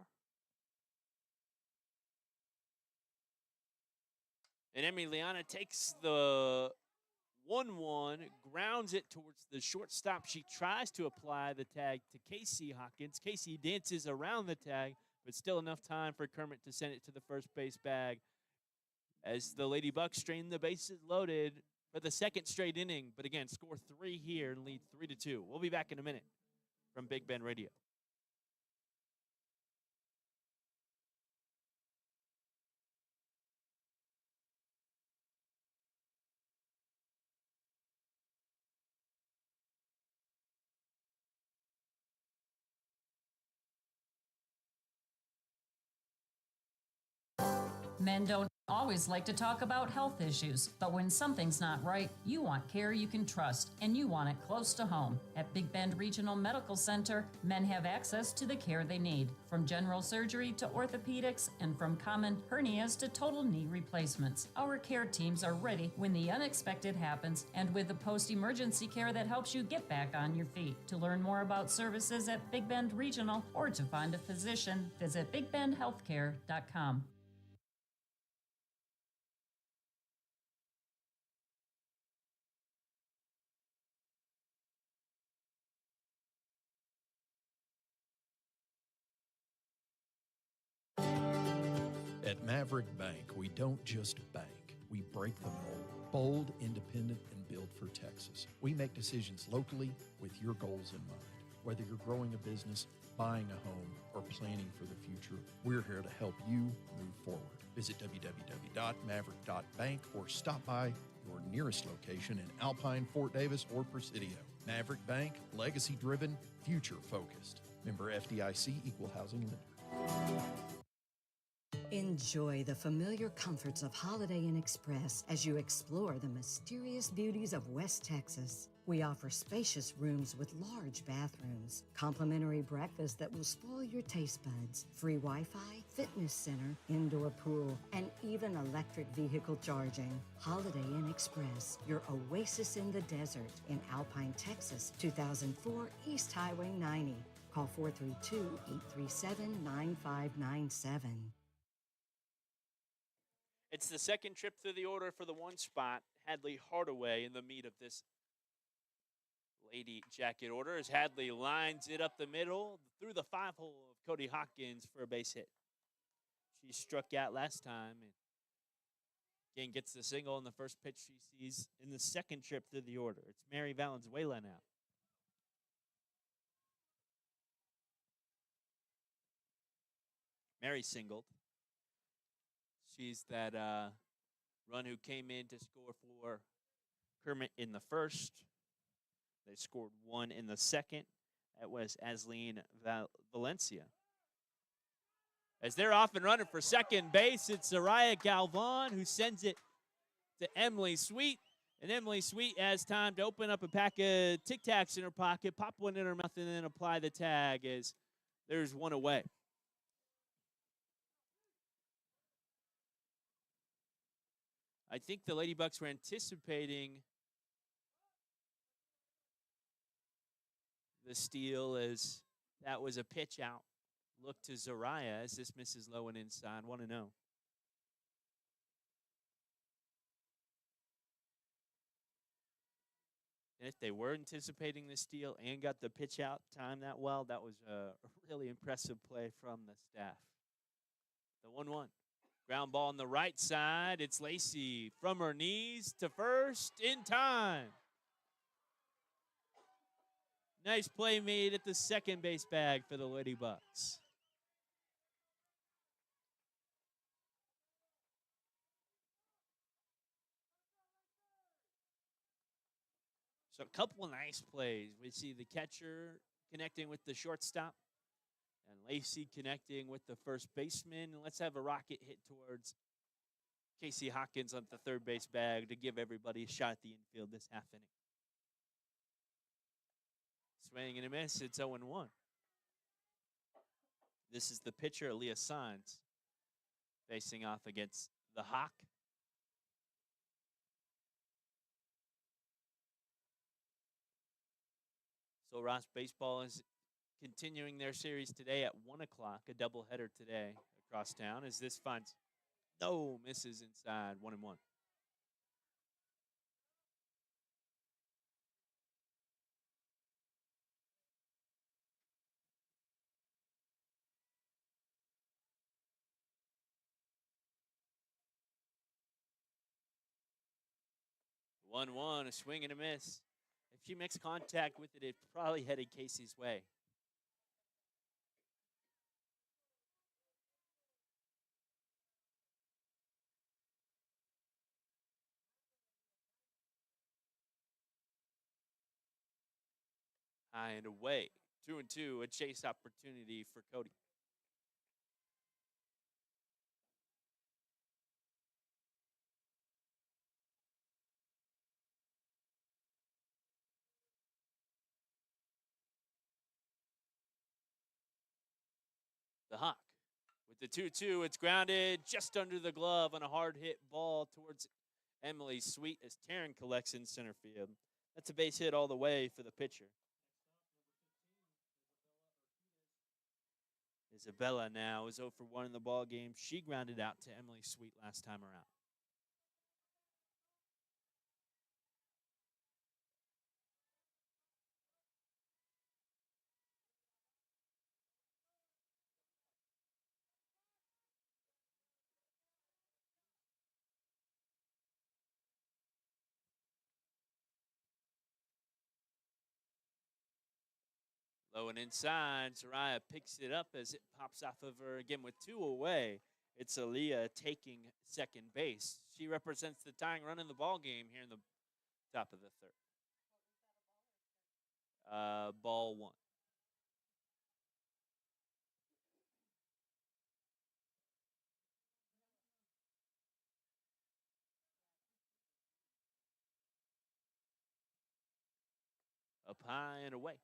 And Emiliana takes the 1-1, grounds it towards the shortstop. She tries to apply the tag to Casey Hawkins. Casey dances around the tag, but still enough time for Kermit to send it to the first base bag as the Ladybucks strain the bases loaded for the second straight inning. But again, score 3 here and lead 3-2. We'll be back in a minute from Big Ben Radio. Men don't always like to talk about health issues, but when something's not right, you want care you can trust, and you want it close to home. At Big Bend Regional Medical Center, men have access to the care they need, from general surgery to orthopedics, and from common hernias to total knee replacements. Our care teams are ready when the unexpected happens, and with the post-emergency care that helps you get back on your feet. To learn more about services at Big Bend Regional or to find a physician, visit bigbendhealthcare.com. At Maverick Bank, we don't just bank, we break the mold. Bold, independent, and built for Texas. We make decisions locally with your goals in mind. Whether you're growing a business, buying a home, or planning for the future, we're here to help you move forward. Visit www.maverick.bank or stop by your nearest location in Alpine, Fort Davis, or Presidio. Maverick Bank, legacy-driven, future-focused. Member FDIC, Equal Housing Lender. Enjoy the familiar comforts of Holiday Inn Express as you explore the mysterious beauties of West Texas. We offer spacious rooms with large bathrooms, complimentary breakfast that will spoil your taste buds, free Wi-Fi, fitness center, indoor pool, and even electric vehicle charging. Holiday Inn Express, your oasis in the desert in Alpine, Texas, 2004 East Highway 90. Call 432-837-9597. It's the second trip through the order for the one spot. Hadley Hardaway in the meat of this lady jacket order as Hadley lines it up the middle through the 5-hole of Cody Hawkins for a base hit. She struck out last time and again gets the single in the first pitch she sees in the second trip through the order. It's Mary Valenzuela now. Mary singled. She's that run who came in to score for Kermit in the first. They scored one in the second. That was Asleen Valencia. As they're off and running for second base, it's Zariah Galvan who sends it to Emily Sweet. And Emily Sweet has time to open up a pack of Tic Tacs in her pocket, pop one in her mouth, and then apply the tag as there's one away. I think the Lady Bucks were anticipating the steal as that was a pitch out. Look to Zariah as this misses low and inside. 1-0. And if they were anticipating the steal and got the pitch out time that well, that was a really impressive play from the staff. The 1-1. Ground ball on the right side. It's Lacey from her knees to first in time. Nice play made at the second base bag for the Lady Bucks. So a couple of nice plays. We see the catcher connecting with the shortstop and Lacey connecting with the first baseman. And let's have a rocket hit towards Casey Hawkins on the third base bag to give everybody a shot at the infield this half inning. Swing and a miss. It's 0-1. This is the pitcher, Aaliyah Sines, facing off against the Hawk. So Ross Baseball is continuing their series today at 1 o'clock, a doubleheader today across town as this finds no misses inside. 1-1. 1-1, a swing and a miss. If she makes contact with it, it probably headed Casey's way. High and away. 2-2, a chase opportunity for Cody. the Hawk. With the 2-2, it's grounded just under the glove on a hard hit ball towards Emily Sweet as Taryn collects in center field. That's a base hit all the way for the pitcher. Isabella now is 0 for 1 in the ball game. She grounded out to Emily Sweet last time around. Low and inside, Soraya picks it up as it pops off of her again with 2 away. It's Aaliyah taking second base. She represents the tying run in the ball game here in the top of the third. Ball 1. Up high and away.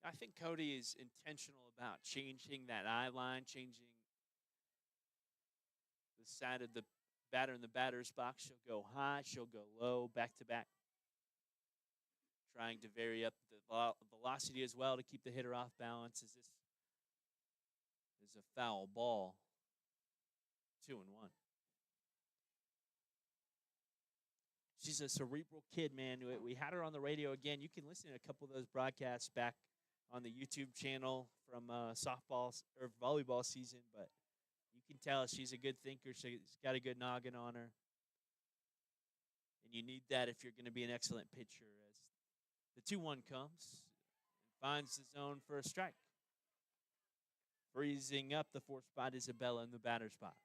I think Cody is intentional about changing that eye line, changing the side of the batter in the batter's box. She'll go high, she'll go low, back to back. Trying to vary up the velocity as well to keep the hitter off balance, as this is a foul ball. 2-1. She's a cerebral kid, man. We had her on the radio again. You can listen to a couple of those broadcasts back on the YouTube channel from softball or volleyball season, but you can tell she's a good thinker. She's got a good noggin on her. And you need that if you're going to be an excellent pitcher. As the 2-1 comes and finds the zone for a strike. Freezing up the 4th spot, Isabella in the batter's box.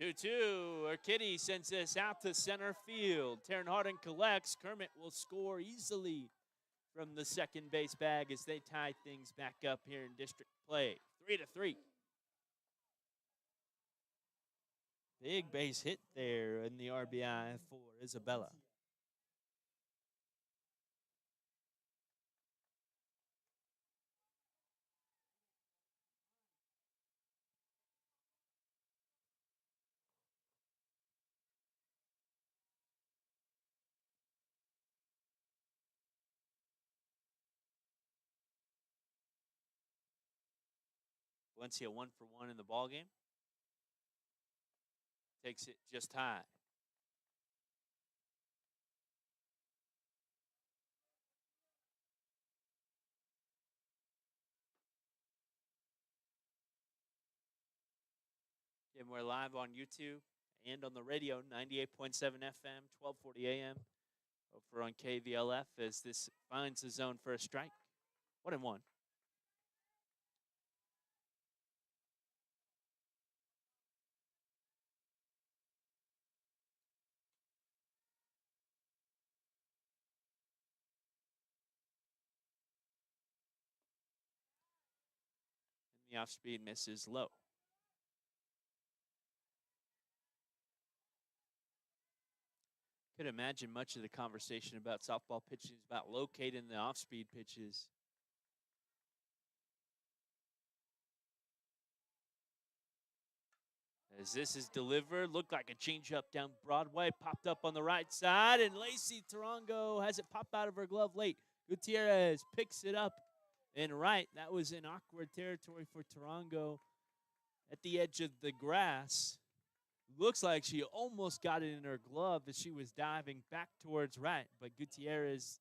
Our Kitty sends this out to center field. Taryn Harden collects. Kermit will score easily from the second base bag as they tie things back up here in district play. 3-3. Big base hit there in the RBI for Isabella. Valencia 1 for 1 in the ball game. Takes it just high. And we're live on YouTube and on the radio, 98.7 FM, 1240 AM. Over on KVLF as this finds the zone for a strike. 1-1. The off-speed misses low. Could imagine much of the conversation about softball pitching is about locating the off-speed pitches. As this is delivered, looked like a changeup down Broadway, popped up on the right side, and Lacey Tarango has it pop out of her glove late. Gutierrez picks it up and right. That was in awkward territory for Tarango at the edge of the grass. Looks like she almost got it in her glove as she was diving back towards right, but Gutierrez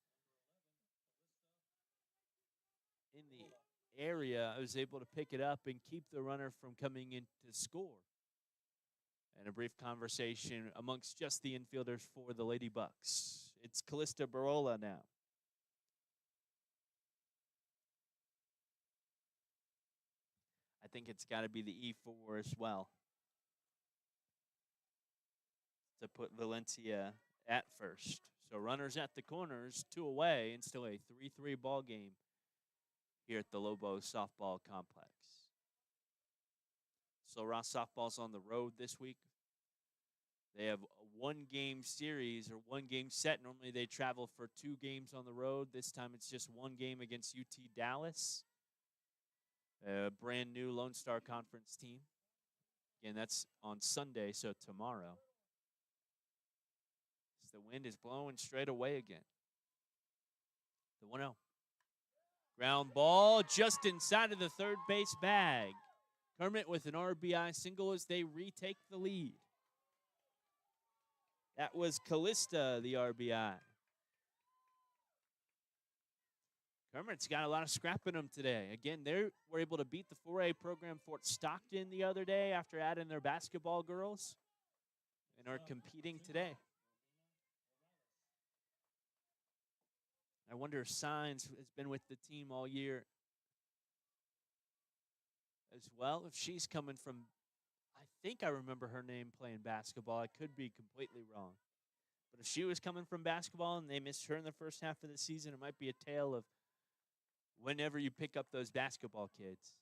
in the area was able to pick it up and keep the runner from coming in to score. And a brief conversation amongst just the infielders for the Lady Bucks. It's Callista Barola now. I think it's got to be the E4 as well to put Valencia at first. So runners at the corners, 2 away, and still a 3-3 ball game here at the Lobos softball complex. So Ross softball's on the road this week. They have a 1-game series or 1-game set. Normally they travel for 2 games on the road. This time it's just 1 game against UT Dallas, a brand new Lone Star Conference team. Again, that's on Sunday, so tomorrow. As the wind is blowing straight away again. The 1-0. Ground ball just inside of the third base bag. Kermit with an RBI single as they retake the lead. That was Callista, the RBI. Kermit's got a lot of scrap in them today. Again, they were able to beat the 4A program Fort Stockton the other day after adding their basketball girls and are competing today. I wonder if Signs has been with the team all year as well. If she's coming from, I think I remember her name playing basketball. I could be completely wrong. But if she was coming from basketball and they missed her in the first half of the season, it might be a tale of whenever you pick up those basketball kids.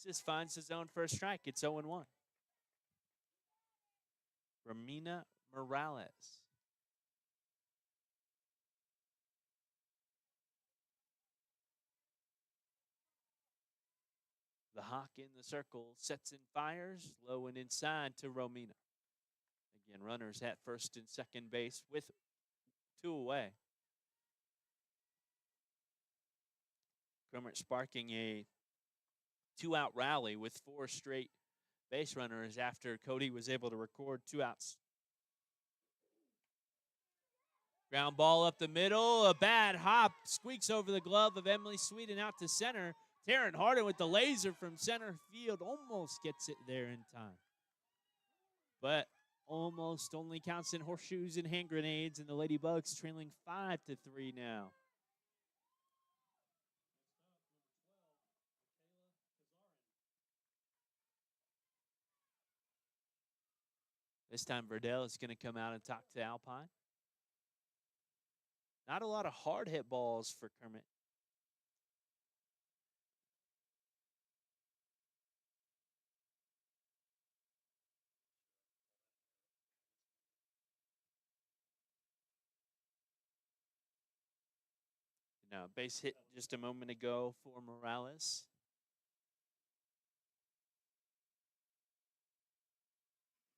Just finds his own first strike. It's 0-1. Ramina Morales. The Hawk in the circle, sets and fires, low and inside to Romina. Again, runners at first and second base with 2 away. Kermit sparking a 2-out rally with 4 straight base runners after Cody was able to record 2 outs. Ground ball up the middle, a bad hop, squeaks over the glove of Emily Sweet and out to center. Taryn Harden with the laser from center field almost gets it there in time. But almost only counts in horseshoes and hand grenades, and the Ladybugs trailing 5-3 now. This time Verdell is going to come out and talk to Alpine. Not a lot of hard hit balls for Kermit. Now, base hit just a moment ago for Morales.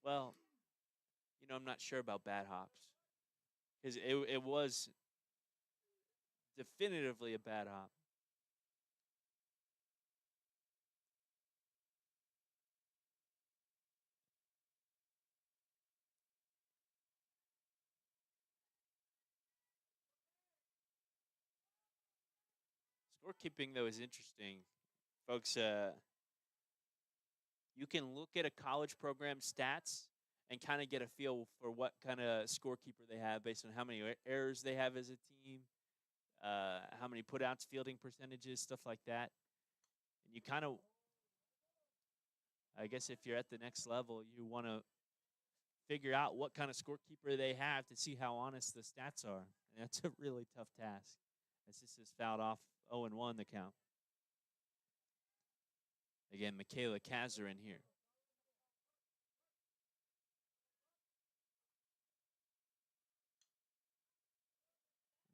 Well, I'm not sure about bad hops. Because it was definitively a bad hop. Scorekeeping, though, is interesting. Folks, you can look at a college program stats and kind of get a feel for what kind of scorekeeper they have based on how many errors they have as a team, how many putouts, fielding percentages, stuff like that. And you kind of, I guess if you're at the next level, you want to figure out what kind of scorekeeper they have to see how honest the stats are. And that's a really tough task, as this is fouled off 0-1 the count. Again, Michaela Kazer in here.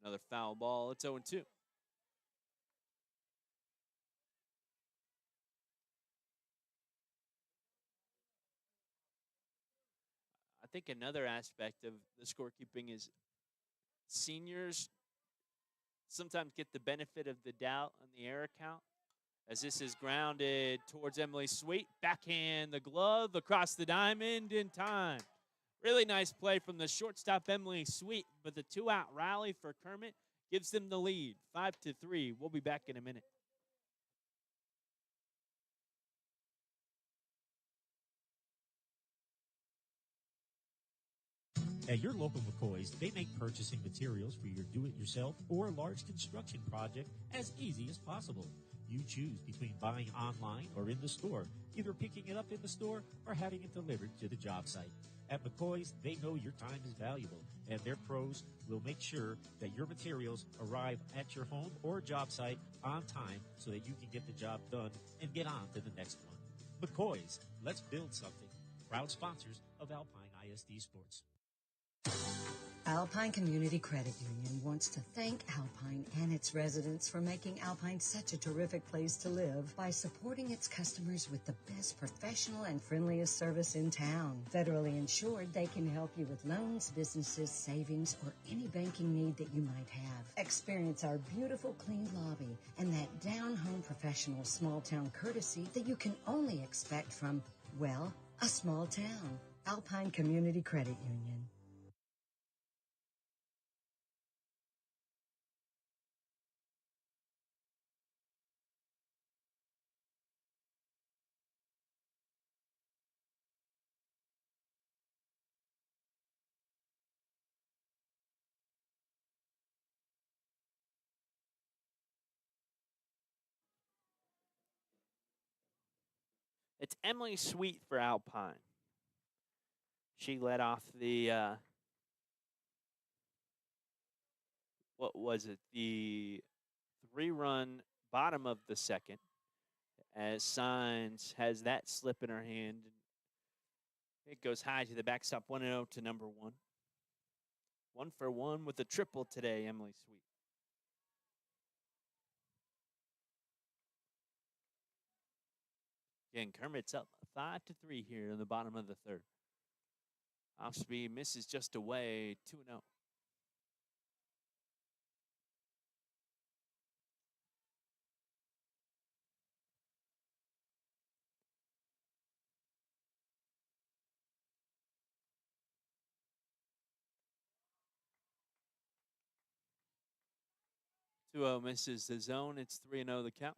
Another foul ball. It's 0-2. I think another aspect of the scorekeeping is seniors sometimes get the benefit of the doubt on the error count, as this is grounded towards Emily Sweet. Backhand the glove across the diamond in time. Really nice play from the shortstop, Emily Sweet, but the 2-out rally for Kermit gives them the lead, 5-3. We'll be back in a minute. At your local McCoys, they make purchasing materials for your do-it-yourself or large construction project as easy as possible. You choose between buying online or in the store, either picking it up in the store or having it delivered to the job site. At McCoy's, they know your time is valuable, and their pros will make sure that your materials arrive at your home or job site on time so that you can get the job done and get on to the next one. McCoy's, let's build something. Proud sponsors of Alpine ISD Sports. Alpine Community Credit Union wants to thank Alpine and its residents for making Alpine such a terrific place to live by supporting its customers with the best professional and friendliest service in town. Federally insured, they can help you with loans, businesses, savings, or any banking need that you might have. Experience our beautiful clean lobby and that down-home professional small-town courtesy that you can only expect from, well, a small town. Alpine Community Credit Union. It's Emily Sweet for Alpine. She led off the, what was it? The 3-run bottom of the second, as Signs has that slip in her hand. It goes high to the backstop, 1-0 to number 1. 1 for 1 with a triple today, Emily Sweet. Again, Kermit's up 5-3 here in the bottom of the third. Off speed misses just away, 2-0. Misses the zone. It's 3-0 the count.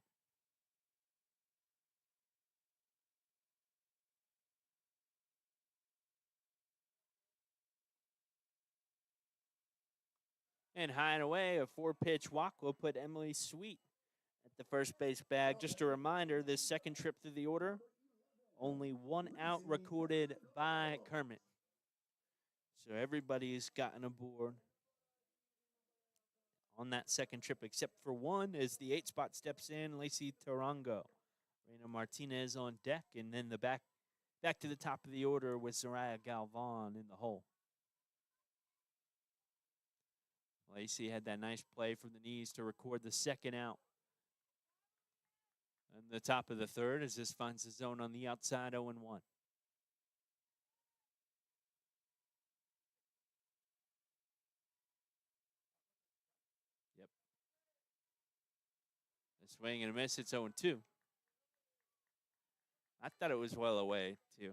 And high and away, a 4-pitch walk will put Emily Sweet at the first base bag. Just a reminder, this second trip through the order, only 1 out recorded by Kermit. So everybody's gotten aboard on that second trip except for one as the 8 spot steps in, Lacey Tarango. Reina Martinez on deck, and then the back to the top of the order with Soraya Galvan in the hole. Lacey had that nice play from the knees to record the second out. And the top of the third as this finds the zone on the outside, 0-1. Yep. A swing and a miss, it's 0-2. I thought it was well away, too.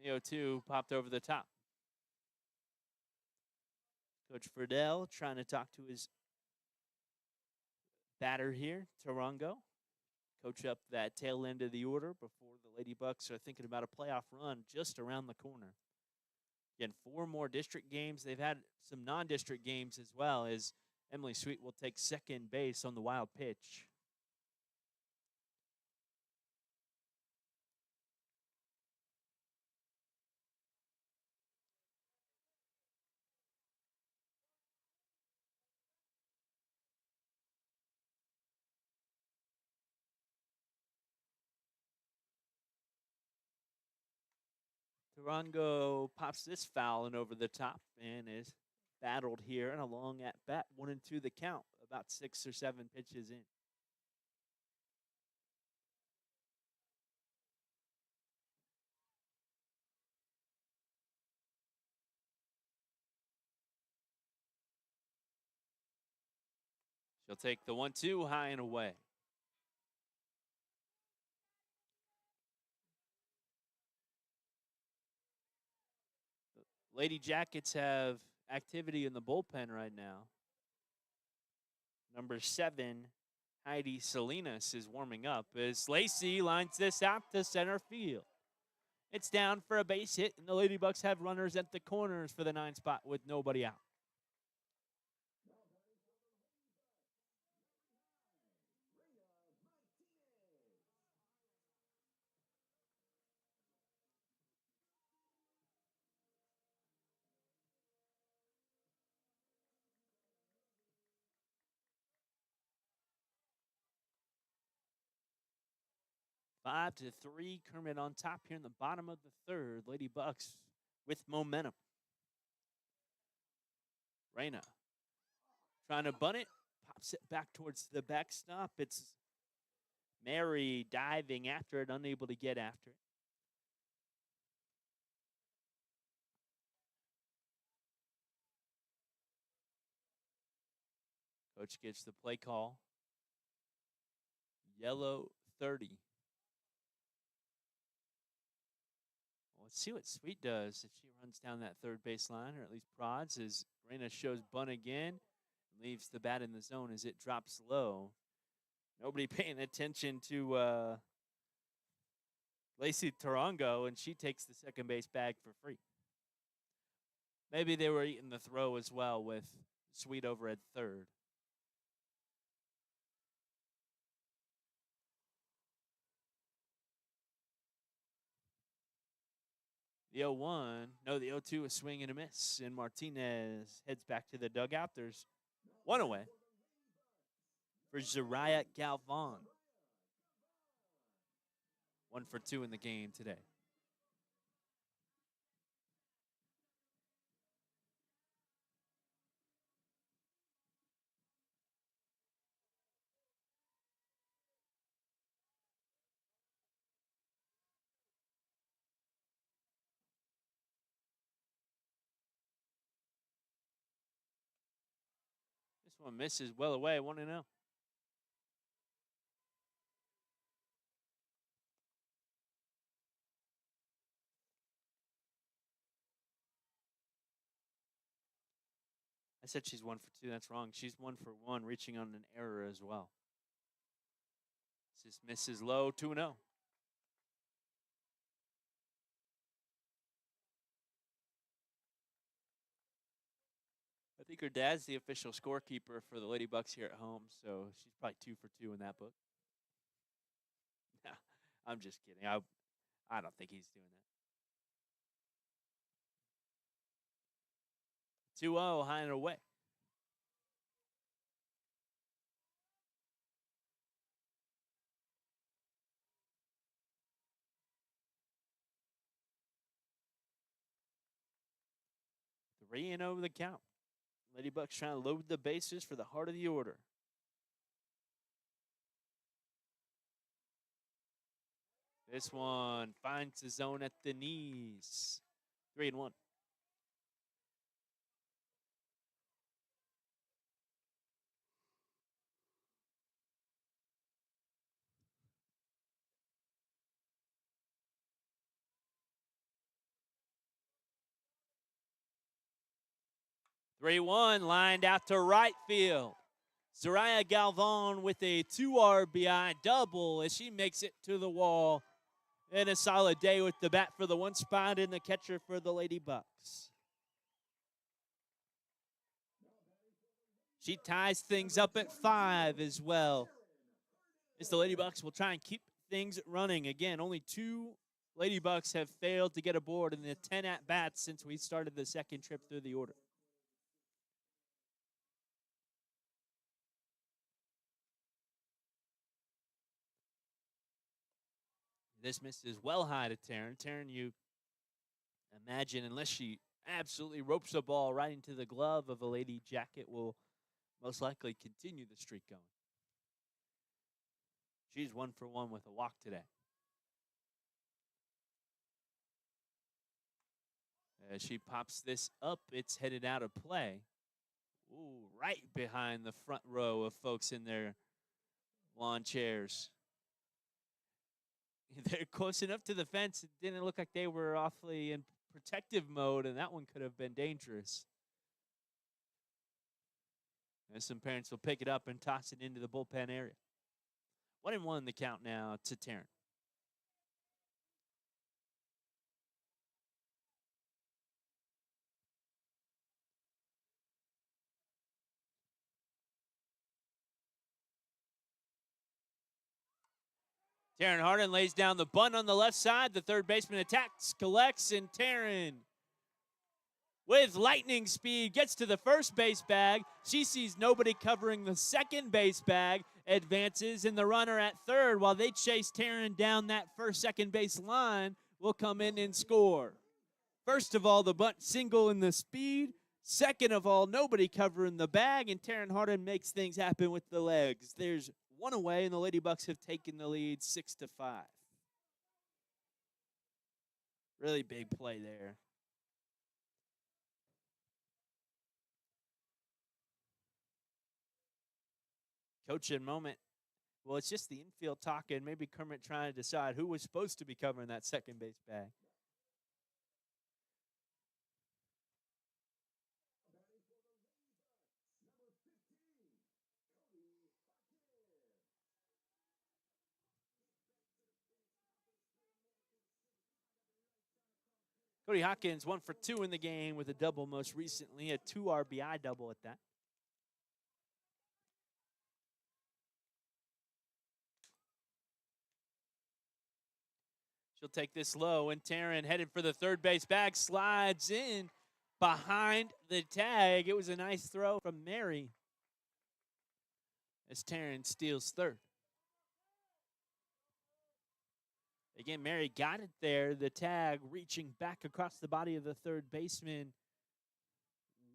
The 0-2 popped over the top. Coach Friedel trying to talk to his batter here, Tarango. Coach up that tail end of the order before the Lady Bucks are thinking about a playoff run just around the corner. Again, 4 more district games. They've had some non-district games as well, as Emily Sweet will take second base on the wild pitch. Tarango pops this foul and over the top and is battled here and a long at bat, 1-2 the count, about 6 or 7 pitches in. She'll take the 1-2 high and away. Lady Jackets have activity in the bullpen right now. Number 7, Heidi Salinas, is warming up as Lacey lines this out to center field. It's down for a base hit, and the Lady Bucks have runners at the corners for the 9 spot with nobody out. Five to three, Kermit on top here in the bottom of the third. Lady Bucks with momentum. Reyna trying to bunt it, pops it back towards the backstop. It's Mary diving after it, unable to get after it. Coach gets the play call. Yellow 30. Well, let's see what Sweet does if she runs down that third base line, or at least prods, as Reyna shows bunt again. Leaves the bat in the zone as it drops low. Nobody paying attention to Lacey Tarango, and she takes the second base bag for free. Maybe they were eating the throw as well with Sweet over at third. The 0-1, no, the 0-2 is swing and a miss, and Martinez heads back to the dugout. There's one away for Zariah Galvan. 1 for 2 in the game today. This one misses well away, 1-0. I said she's 1 for 2. That's wrong. She's 1 for 1, reaching on an error as well. This misses low, 2-0. I think her dad's the official scorekeeper for the Lady Bucks here at home, so she's probably 2 for 2 in that book. Nah, I'm just kidding. I don't think he's doing that. 2-0, high and away. Three and over the count. Lady Bucks trying to load the bases for the heart of the order. This one finds the zone at the knees. 3-1. 3-1, lined out to right field. Zariah Galvan with a 2 RBI double as she makes it to the wall. And a solid day with the bat for the 1 spot and the catcher for the Lady Bucks. She ties things up at 5 as well, as the Lady Bucks will try and keep things running. Again, only 2 Lady Bucks have failed to get aboard in the 10 at-bats since we started the second trip through the order. This miss is well high to Taryn. Taryn, you imagine, unless she absolutely ropes the ball right into the glove of a Lady Jacket, will most likely continue the streak going. She's 1 for 1 with a walk today. As she pops this up, it's headed out of play. Ooh, right behind the front row of folks in their lawn chairs. They're close enough to the fence. It didn't look like they were awfully in protective mode, and that one could have been dangerous. And some parents will pick it up and toss it into the bullpen area. 1-1 the count now to Tarrant. Taryn Harden lays down the bunt on the left side. The third baseman attacks, collects, and Taryn, with lightning speed, gets to the first base bag. She sees nobody covering the second base bag, advances, and the runner at third, while they chase Taryn down that second base line, will come in and score. First of all, the bunt single in the speed. Second of all, nobody covering the bag, and Taryn Harden makes things happen with the legs. There's one away, and the Lady Bucks have taken the lead 6-5. Really big play there. Coaching moment. Well, it's just the infield talking. Maybe Kermit trying to decide who was supposed to be covering that second base bag. Cody Hawkins, 1 for 2 in the game with a double most recently, a 2 RBI double at that. She'll take this low, and Taryn headed for the third base bag, slides in behind the tag. It was a nice throw from Mary as Taryn steals third. Again, Mary got it there. The tag reaching back across the body of the third baseman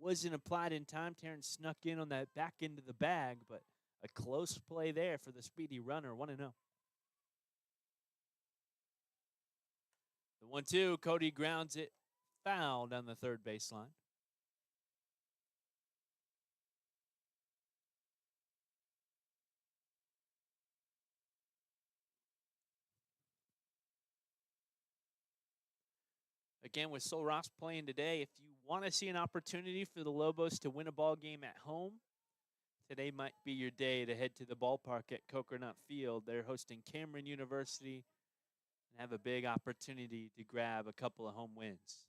wasn't applied in time. Taryn snuck in on that back end of the bag, but a close play there for the speedy runner, 1-0. The 1-2, Cody grounds it foul down the third baseline. Again, with Sol Ross playing today, if you want to see an opportunity for the Lobos to win a ball game at home, today might be your day to head to the ballpark at Coconut Field. They're hosting Cameron University and have a big opportunity to grab a couple of home wins.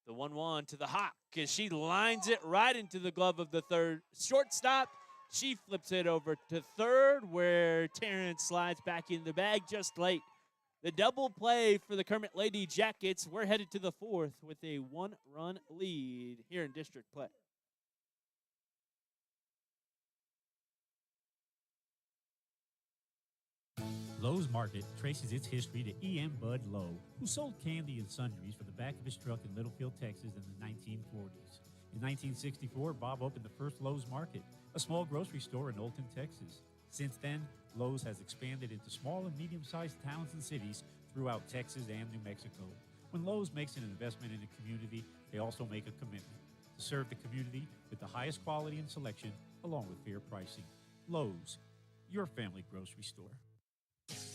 The 1-1 to the Hawk as she lines it right into the glove of the third shortstop. She flips it over to third, where Taryn slides back in the bag just late. The double play for the Kermit Lady Jackets. We're headed to the fourth with a 1-run lead here in district play. Lowe's Market traces its history to E.M. Bud Lowe, who sold candy and sundries for the back of his truck in Littlefield, Texas in the 1940s. In 1964, Bob opened the first Lowe's Market, a small grocery store in Olton, Texas. Since then, Lowe's has expanded into small and medium-sized towns and cities throughout Texas and New Mexico. When Lowe's makes an investment in a community, they also make a commitment to serve the community with the highest quality and selection, along with fair pricing. Lowe's, your family grocery store.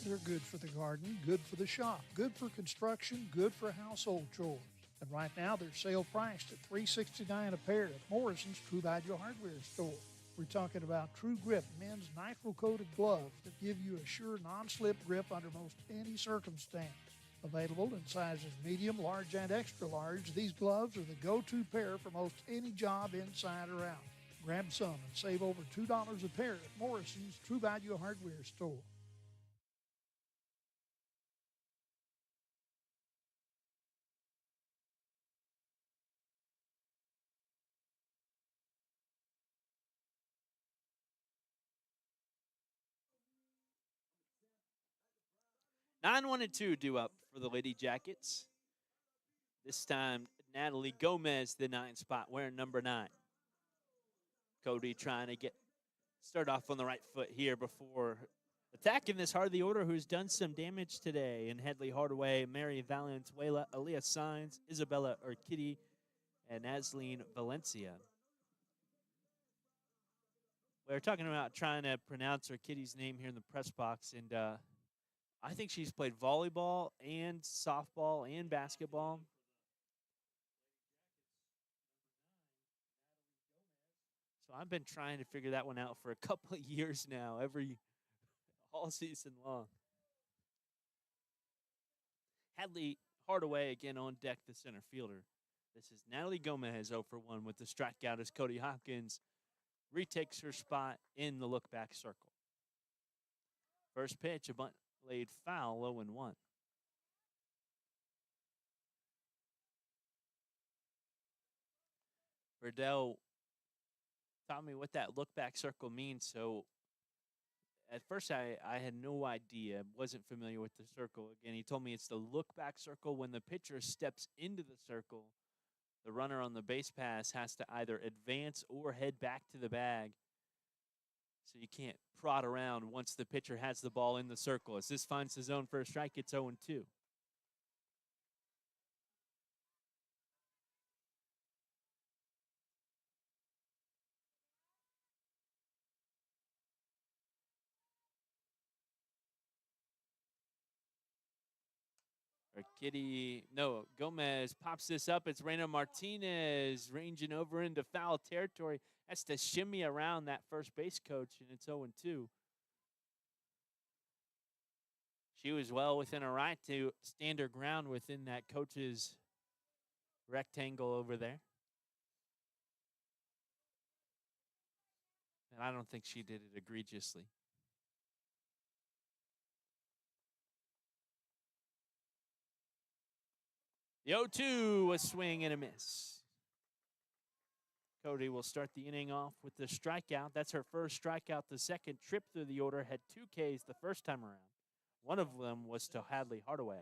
They're good for the garden, good for the shop, good for construction, good for household chores. And right now, they're sale priced at $3.69 a pair at Morrison's True Value Hardware store. We're talking about True Grip men's nitrile-coated gloves that give you a sure non-slip grip under most any circumstance. Available in sizes medium, large, and extra large, these gloves are the go-to pair for most any job inside or out. Grab some and save over $2 a pair at Morrison's True Value Hardware store. Nine 1-2 due up for the Lady Jackets. This time, Natalie Gomez, the 9 spot, wearing number 9. Cody trying to start off on the right foot here before attacking this heart of the order, who's done some damage today. In Headley Hardaway, Mary Valenzuela, Aaliyah Sines, Isabella Urquidy, and Asleen Valencia. We were talking about trying to pronounce Urquidy's name here in the press box, and I think she's played volleyball and softball and basketball. So I've been trying to figure that one out for a couple of years now, all season long. Hadley Hardaway again on deck, the center fielder. This is Natalie Gomez 0 for 1 with the strikeout as Cody Hopkins retakes her spot in the look-back circle. First pitch, a bunt laid foul, 0-1. Verdell taught me what that look back circle means. So at first I had no idea, wasn't familiar with the circle. Again, he told me it's the look back circle. When the pitcher steps into the circle, the runner on the base pass has to either advance or head back to the bag. So you can't prod around once the pitcher has the ball in the circle. As this finds the zone for a strike, it's 0-2. Gomez pops this up. It's Reina Martinez ranging over into foul territory. That's to shimmy around that first base coach, and it's 0-2. She was well within her right to stand her ground within that coach's rectangle over there. And I don't think she did it egregiously. The 0-2 was swing and a miss. Cody will start the inning off with the strikeout. That's her first strikeout. The second trip through the order, had 2 Ks the first time around. One of them was to Hadley Hardaway.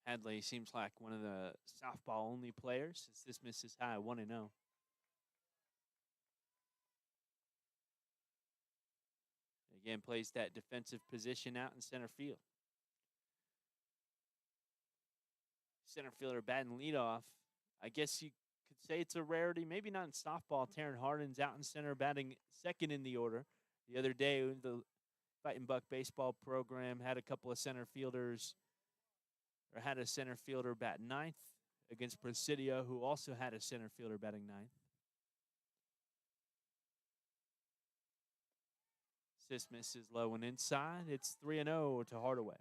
Hadley seems like one of the softball-only players, as this misses high, 1-0. Again, plays that defensive position out in center field. Center fielder batting leadoff. I guess you could say it's a rarity. Maybe not in softball. Taryn Harden's out in center batting second in the order. The other day, the Fighting Buck baseball program had a couple of center fielders, or had a center fielder bat ninth against Presidio, who also had a center fielder batting ninth. This miss is low and inside. It's 3-0 to Hardaway.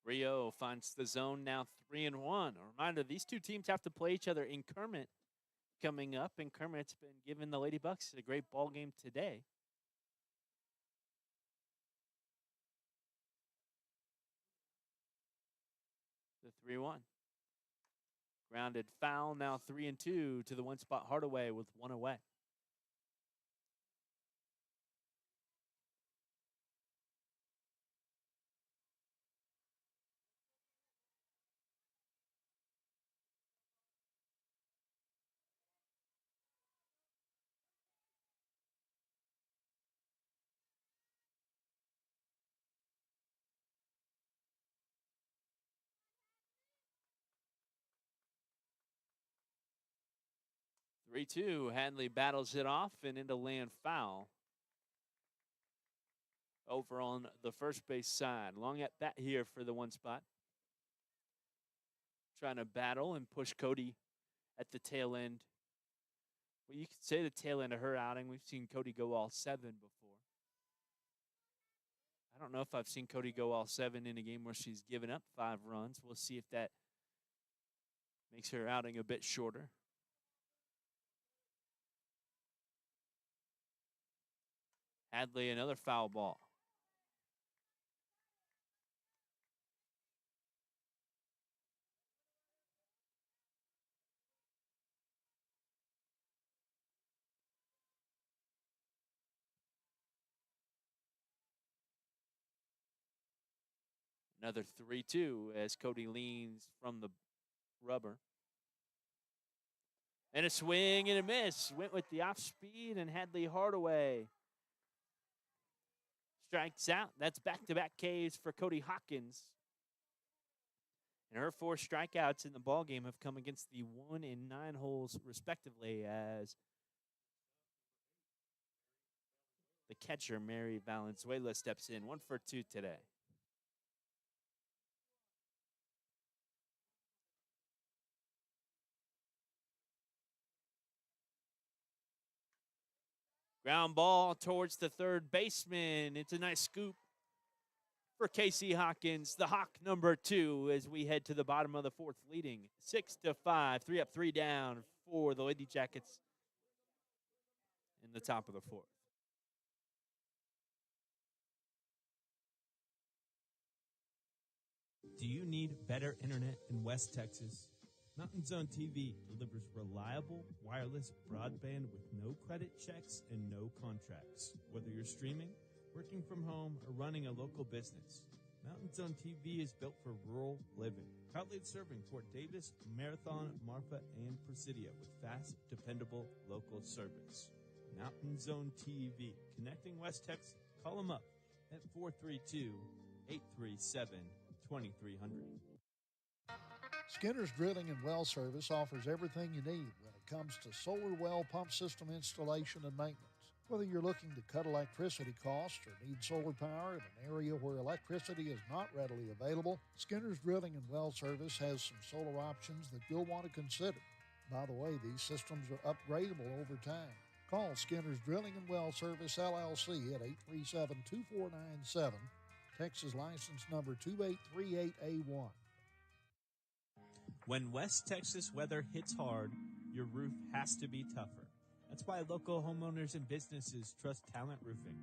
Rio finds the zone, now 3-1. A reminder, these two teams have to play each other in Kermit coming up, and Kermit's been giving the Lady Bucks a great ball game today. The 3-1. Grounded foul, now 3-2 to the one spot Hardaway with one away. Three-two. Hadley battles it off and into land foul. Over on the first base side. Long at bat here for the one spot. Trying to battle and push Cody at the tail end. Well, you could say the tail end of her outing. We've seen Cody go all 7 before. I don't know if I've seen Cody go all 7 in a game where she's given up 5 runs. We'll see if that makes her outing a bit shorter. Hadley, another foul ball. Another 3-2 as Cody leans from the rubber. And a swing and a miss. Went with the off speed, and Hadley Hardaway strikes out. That's back-to-back Ks for Cody Hawkins. And her 4 strikeouts in the ballgame have come against the 1 and 9 holes, respectively, as The catcher, Mary Valenzuela, steps in 1 for 2 today. Ground ball towards the third baseman. It's a nice scoop for Casey Hawkins, the Hawk number 2, as we head to the bottom of the fourth, leading 6-5, 3 up, 3 down for the Lady Jackets in the top of the fourth. Do you need better internet in West Texas? Mountain Zone TV delivers reliable wireless broadband with no credit checks and no contracts. Whether you're streaming, working from home, or running a local business, Mountain Zone TV is built for rural living. Proudly serving Fort Davis, Marathon, Marfa, and Presidio with fast, dependable local service. Mountain Zone TV, connecting West Texas. Call them up at 432-837-2300. Skinner's Drilling and Well Service offers everything you need when it comes to solar well pump system installation and maintenance. Whether you're looking to cut electricity costs or need solar power in an area where electricity is not readily available, Skinner's Drilling and Well Service has some solar options that you'll want to consider. By the way, these systems are upgradable over time. Call Skinner's Drilling and Well Service, LLC at 837-2497, Texas license number 2838A1. When West Texas weather hits hard, your roof has to be tougher. That's why local homeowners and businesses trust Talent Roofing.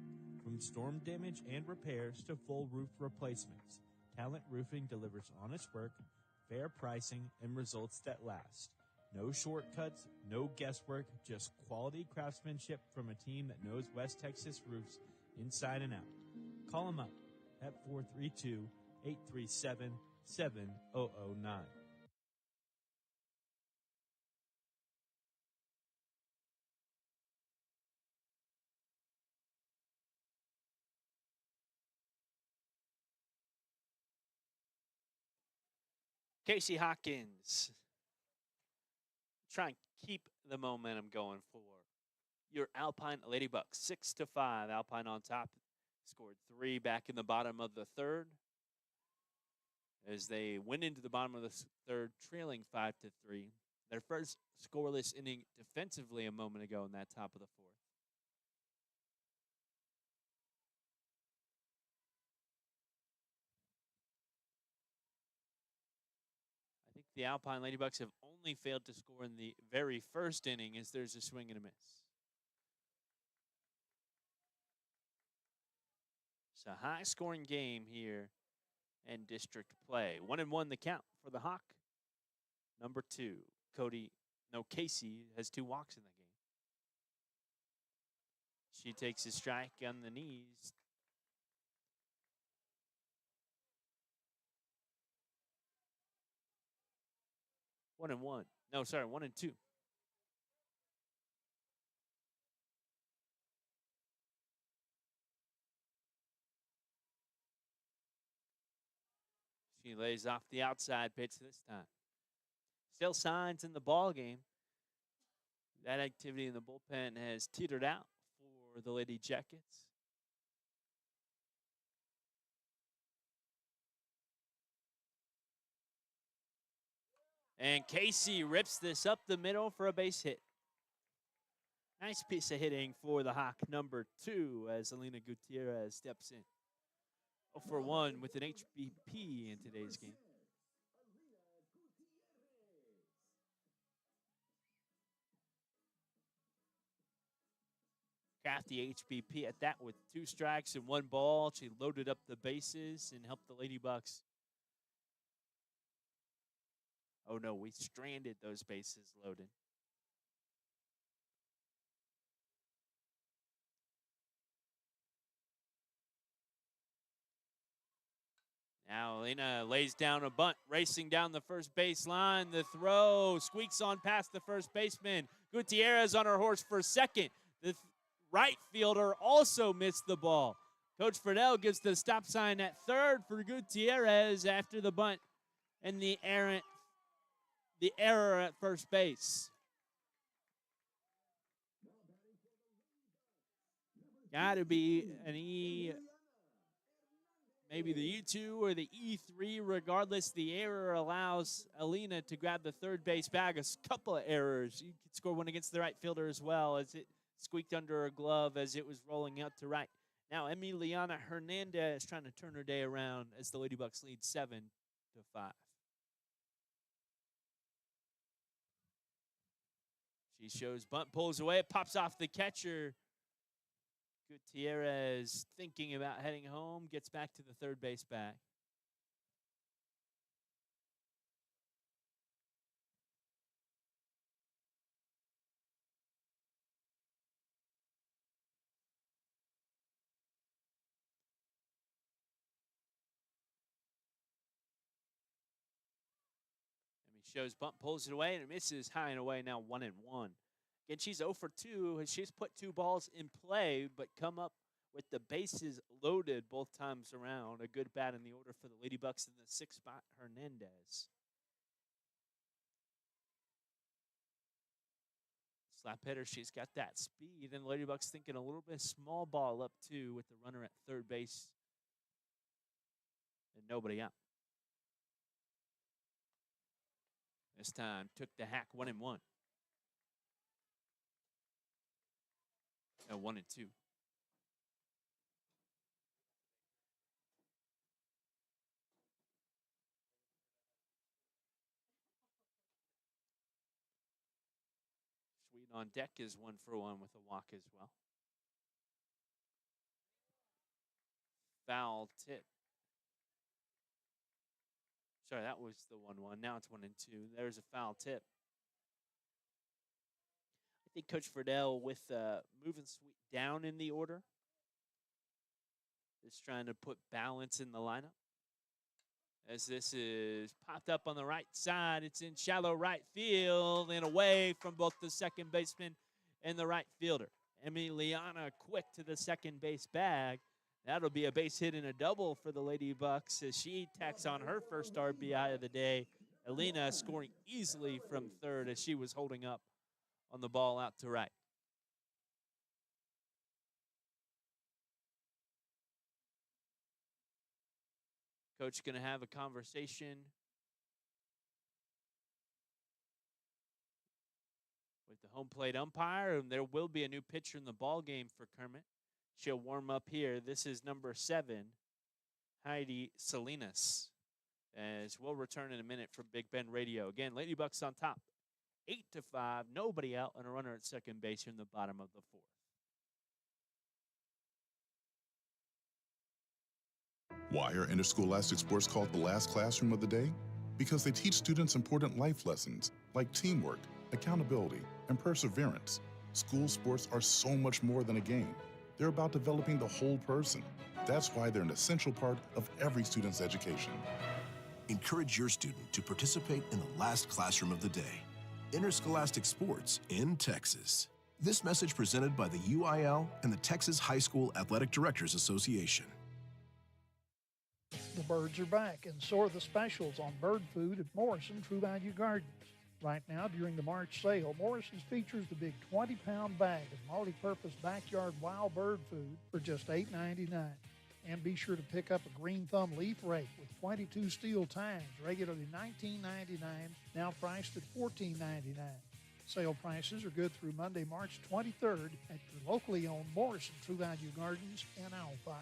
From storm damage and repairs to full roof replacements, Talent Roofing delivers honest work, fair pricing, and results that last. No shortcuts, no guesswork, just quality craftsmanship from a team that knows West Texas roofs inside and out. Call them up at 432-837-7009. Casey Hawkins, try and keep the momentum going for your Alpine Ladybucks. 6-5, Alpine on top. Scored 3 back in the bottom of the third as they went into the bottom of the third, trailing 5-3. Their first scoreless inning defensively a moment ago in that top of the fourth. I think the Alpine Ladybucks have only failed to score in the very first inning as there's a swing and a miss. It's a high-scoring game here in district play. 1-1 the count for the Hawk. Number 2, Casey has 2 walks in the game. She takes a strike on the knees. One and 1. No, sorry, 1 and 2. She lays off the outside pitch this time. Still signs in the ball game. That activity in the bullpen has teetered out for the Lady Jackets. And Casey rips this up the middle for a base hit. Nice piece of hitting for the Hawk number 2 as Alina Gutierrez steps in. 0 for 1 with an HBP in today's game. Crafty HBP at that with 2 strikes and 1 ball. She loaded up the bases and helped the Ladybucks. Oh no, we stranded those bases loaded. Now Elena lays down a bunt, racing down the first base line. The throw squeaks on past the first baseman. Gutierrez on her horse for second. The right fielder also missed the ball. Coach Friedel gives the stop sign at third for Gutierrez after the bunt and the error at first base. got to be an E, maybe the E2 or the E3. Regardless, the error allows Alina to grab the third base bag. A couple of errors. You could score one against the right fielder as well, as it squeaked under her glove as it was rolling out to right. Now Emiliana Hernandez trying to turn her day around as the Ladybucks lead 7-5. She shows bunt, pulls away, it pops off the catcher. Gutierrez thinking about heading home, gets back to the third base bag. Shows bunt, pulls it away, and it misses high and away, now 1-1. Again, she's 0 for 2. She's put 2 balls in play, but come up with the bases loaded both times around. A good bat in the order for the Ladybucks in the 6th spot, Hernandez. Slap hitter, she's got that speed, and the Ladybucks thinking a little bit small ball up, too, with the runner at third base and nobody out. This time took the hack, 1-1. And 1-2. Sweet on deck is 1 for 1 with a walk as well. Foul tip. Sorry, that was the 1-1. Now it's 1-2. There's a foul tip. I think Coach Friedel with moving Sweet down in the order. Just trying to put balance in the lineup. As this is popped up on the right side, it's in shallow right field and away from both the second baseman and the right fielder. Emiliana quick to the second base bag. That'll be a base hit and a double for the Ladybucks as she tacks on her first RBI of the day. Alina scoring easily from third as she was holding up on the ball out to right. Coach going to have a conversation with the home plate umpire, and there will be a new pitcher in the ball game for Kermit. She'll warm up here. This is number 7, Heidi Salinas. As we'll return in a minute from Big Bend Radio. Again, Ladybucks on top, 8-5, nobody out, and a runner at second base here in the bottom of the 4th. Why are interscholastic sports called the last classroom of the day? Because they teach students important life lessons like teamwork, accountability, and perseverance. School sports are so much more than a game. They're about developing the whole person. That's why they're an essential part of every student's education. Encourage your student to participate in the last classroom of the day. Interscholastic sports in Texas. This message presented by the UIL and the Texas High School Athletic Directors Association. The birds are back, and so are the specials on bird food at Morrison True Value Gardens. Right now, during the March sale, Morrison's features the big 20-pound bag of multi-purpose backyard wild bird food for just $8.99. And be sure to pick up a green thumb leaf rake with 22 steel tines, regularly $19.99, now priced at $14.99. Sale prices are good through Monday, March 23rd at your locally owned Morrison True Value Gardens in Alpine.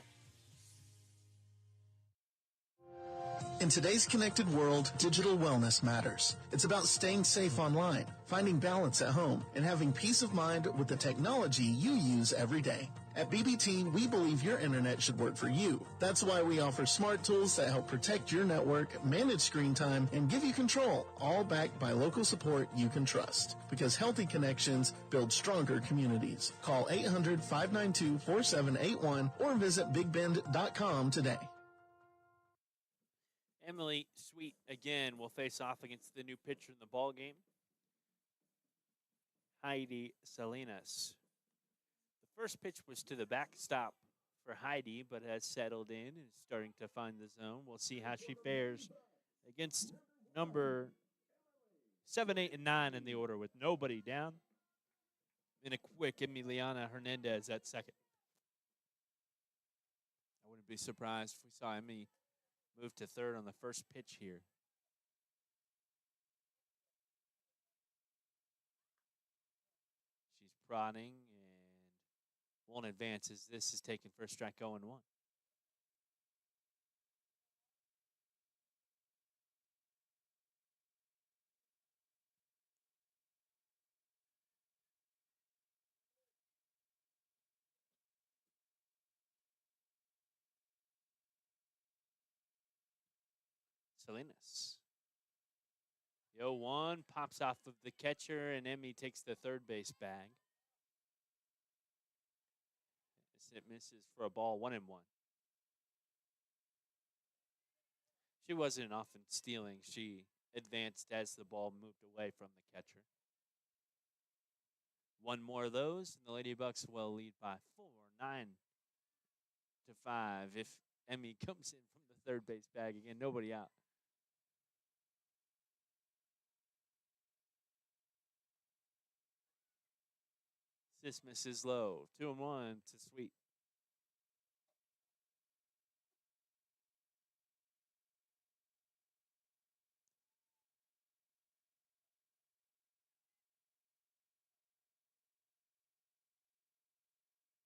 In today's connected world, digital wellness matters. It's about staying safe online, finding balance at home, and having peace of mind with the technology you use every day. At BBT, we believe your internet should work for you. That's why we offer smart tools that help protect your network, manage screen time, and give you control, all backed by local support you can trust. Because healthy connections build stronger communities. Call 800-592-4781 or visit bigbend.com today. Emily Sweet again will face off against the new pitcher in the ball game, Heidi Salinas. The first pitch was to the backstop for Heidi, but has settled in and is starting to find the zone. We'll see how she fares against number 7, 8, and 9 in the order with nobody down. And a quick Emiliana Hernandez at second. Wouldn't be surprised if we saw Emmy move to third on the first pitch here. She's prodding and won't advance as this is taken for a strike 0-1. Salinas. The 0-1 pops off of the catcher, and Emmy takes the third base bag. It misses for a ball, 1-1. She wasn't often stealing. She advanced as the ball moved away from the catcher. One more of those, and the Lady Bucks will lead by 4, 9-5. If Emmy comes in from the third base bag again, nobody out. This misses low. 2-1 to Sweet.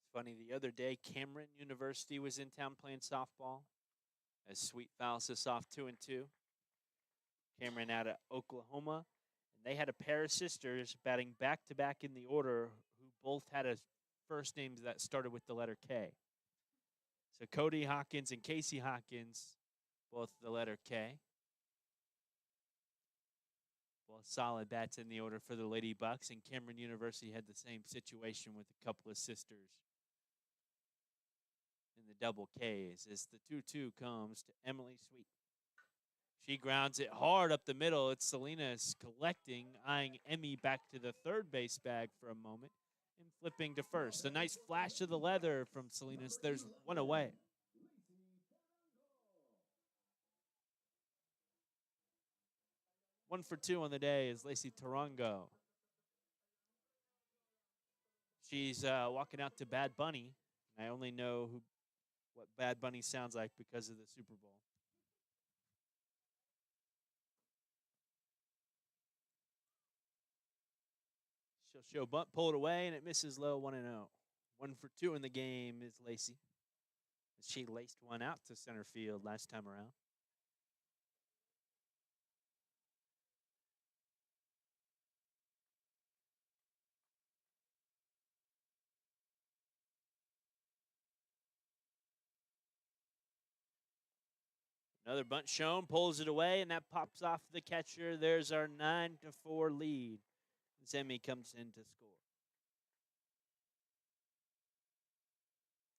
It's funny, the other day, Cameron University was in town playing softball as Sweet fouls this off 2-2. Cameron out of Oklahoma. And they had a pair of sisters batting back-to-back in the order who both had a first names that started with the letter K. So Cody Hawkins and Casey Hawkins, both the letter K. Well, solid bats in the order for the Lady Bucks, and Cameron University had the same situation with a couple of sisters in the double Ks as the 2-2 comes to Emily Sweet. She grounds it hard up the middle. It's Salinas collecting, eyeing Emmy back to the third base bag for a moment and flipping to first. A nice flash of the leather from Salinas. There's one away. One for two on the day is Lacey Tarango. She's walking out to Bad Bunny. I only know what Bad Bunny sounds like because of the Super Bowl. She'll show bunt, pull it away, and it misses low, 1-0. 1 for 2 in the game is Lacey. She laced one out to center field last time around. Another bunt shown, pulls it away, and that pops off the catcher. There's our 9-4 lead. Emmy comes in to score.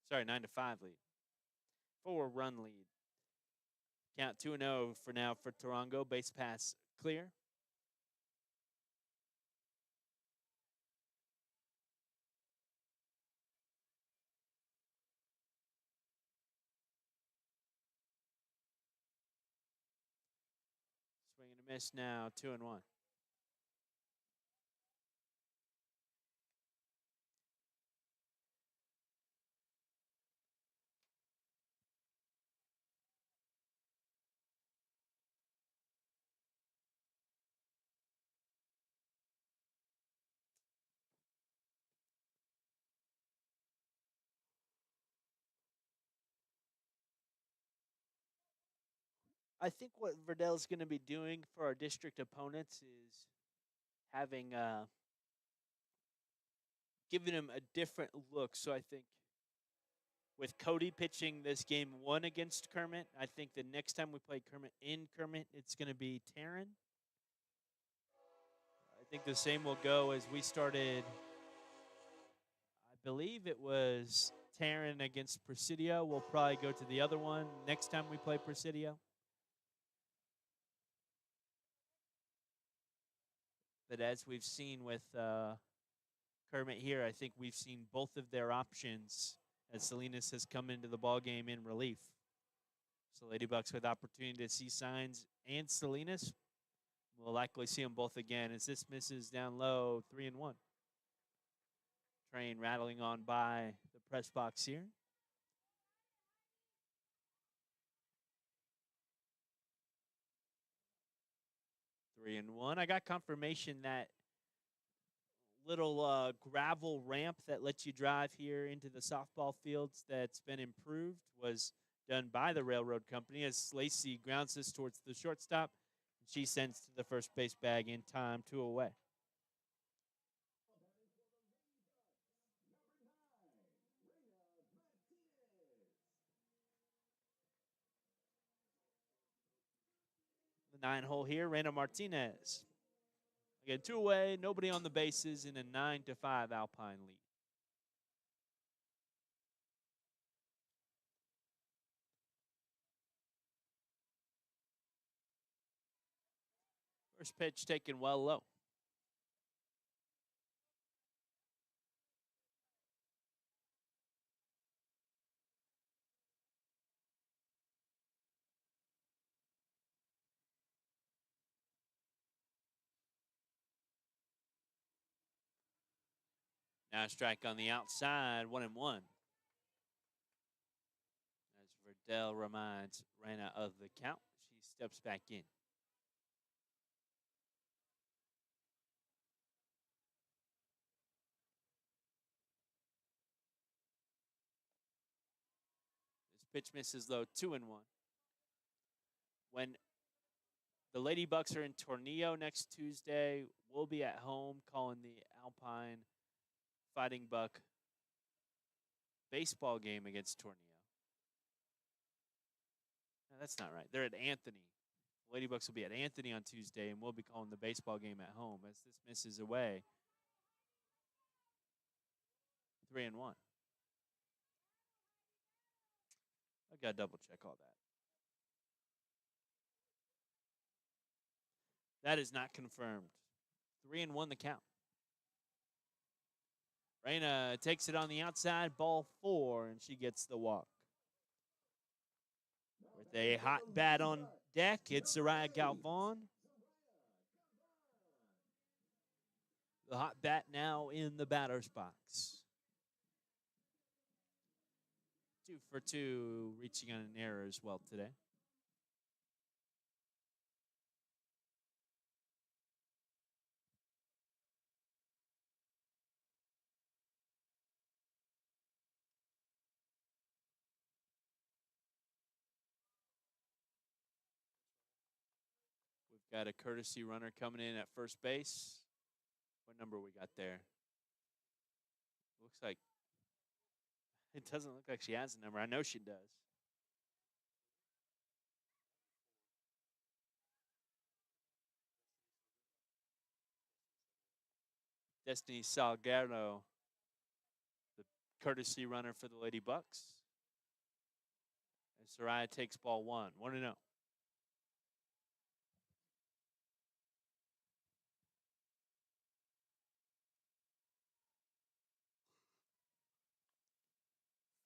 Sorry, 9-5 lead. 4-run lead. Count 2-0 for now for Tarango. Base pass clear. Swing and a miss now, 2-1. I think what Verdell's going to be doing for our district opponents is having giving them a different look. So I think with Cody pitching this game 1 against Kermit, I think the next time we play Kermit in Kermit, it's going to be Taryn. I think the same will go as we started. I believe it was Taryn against Presidio. We'll probably go to the other one next time we play Presidio. But as we've seen with Kermit here, I think we've seen both of their options as Salinas has come into the ballgame in relief. So Lady Bucks with opportunity to see signs and Salinas. We'll likely see them both again as this misses down low, 3-1. Train rattling on by the press box here. 3-1. I got confirmation that little gravel ramp that lets you drive here into the softball fields that's been improved was done by the railroad company as Lacey grounds this towards the shortstop. She sends to the first base bag in time, 2 away. The 9-hole here, Reina Martinez. Again, 2 away, nobody on the bases in a 9-5 Alpine lead. First pitch taken well low. Now a strike on the outside, 1-1. As Verdell reminds Reina of the count, she steps back in. This pitch misses low, 2-1. When the Lady Bucks are in Tornillo next Tuesday, we'll be at home calling the Alpine Fighting Buck baseball game against Tornillo. No, that's not right. They're at Anthony. The Lady Bucks will be at Anthony on Tuesday, and we'll be calling the baseball game at home as this misses away. 3-1. I got to double check all that. That is not confirmed. 3-1 the count. Reina takes it on the outside, ball 4, and she gets the walk. With a hot bat on deck, it's Soraya Galvan. The hot bat now in the batter's box. 2 for 2, reaching on an error as well today. We've got a courtesy runner coming in at first base. What number we got there? Looks like it doesn't look like she has a number. I know she does. Destiny Salguero, the courtesy runner for the Lady Bucks. And Soraya takes ball 1. 1-0.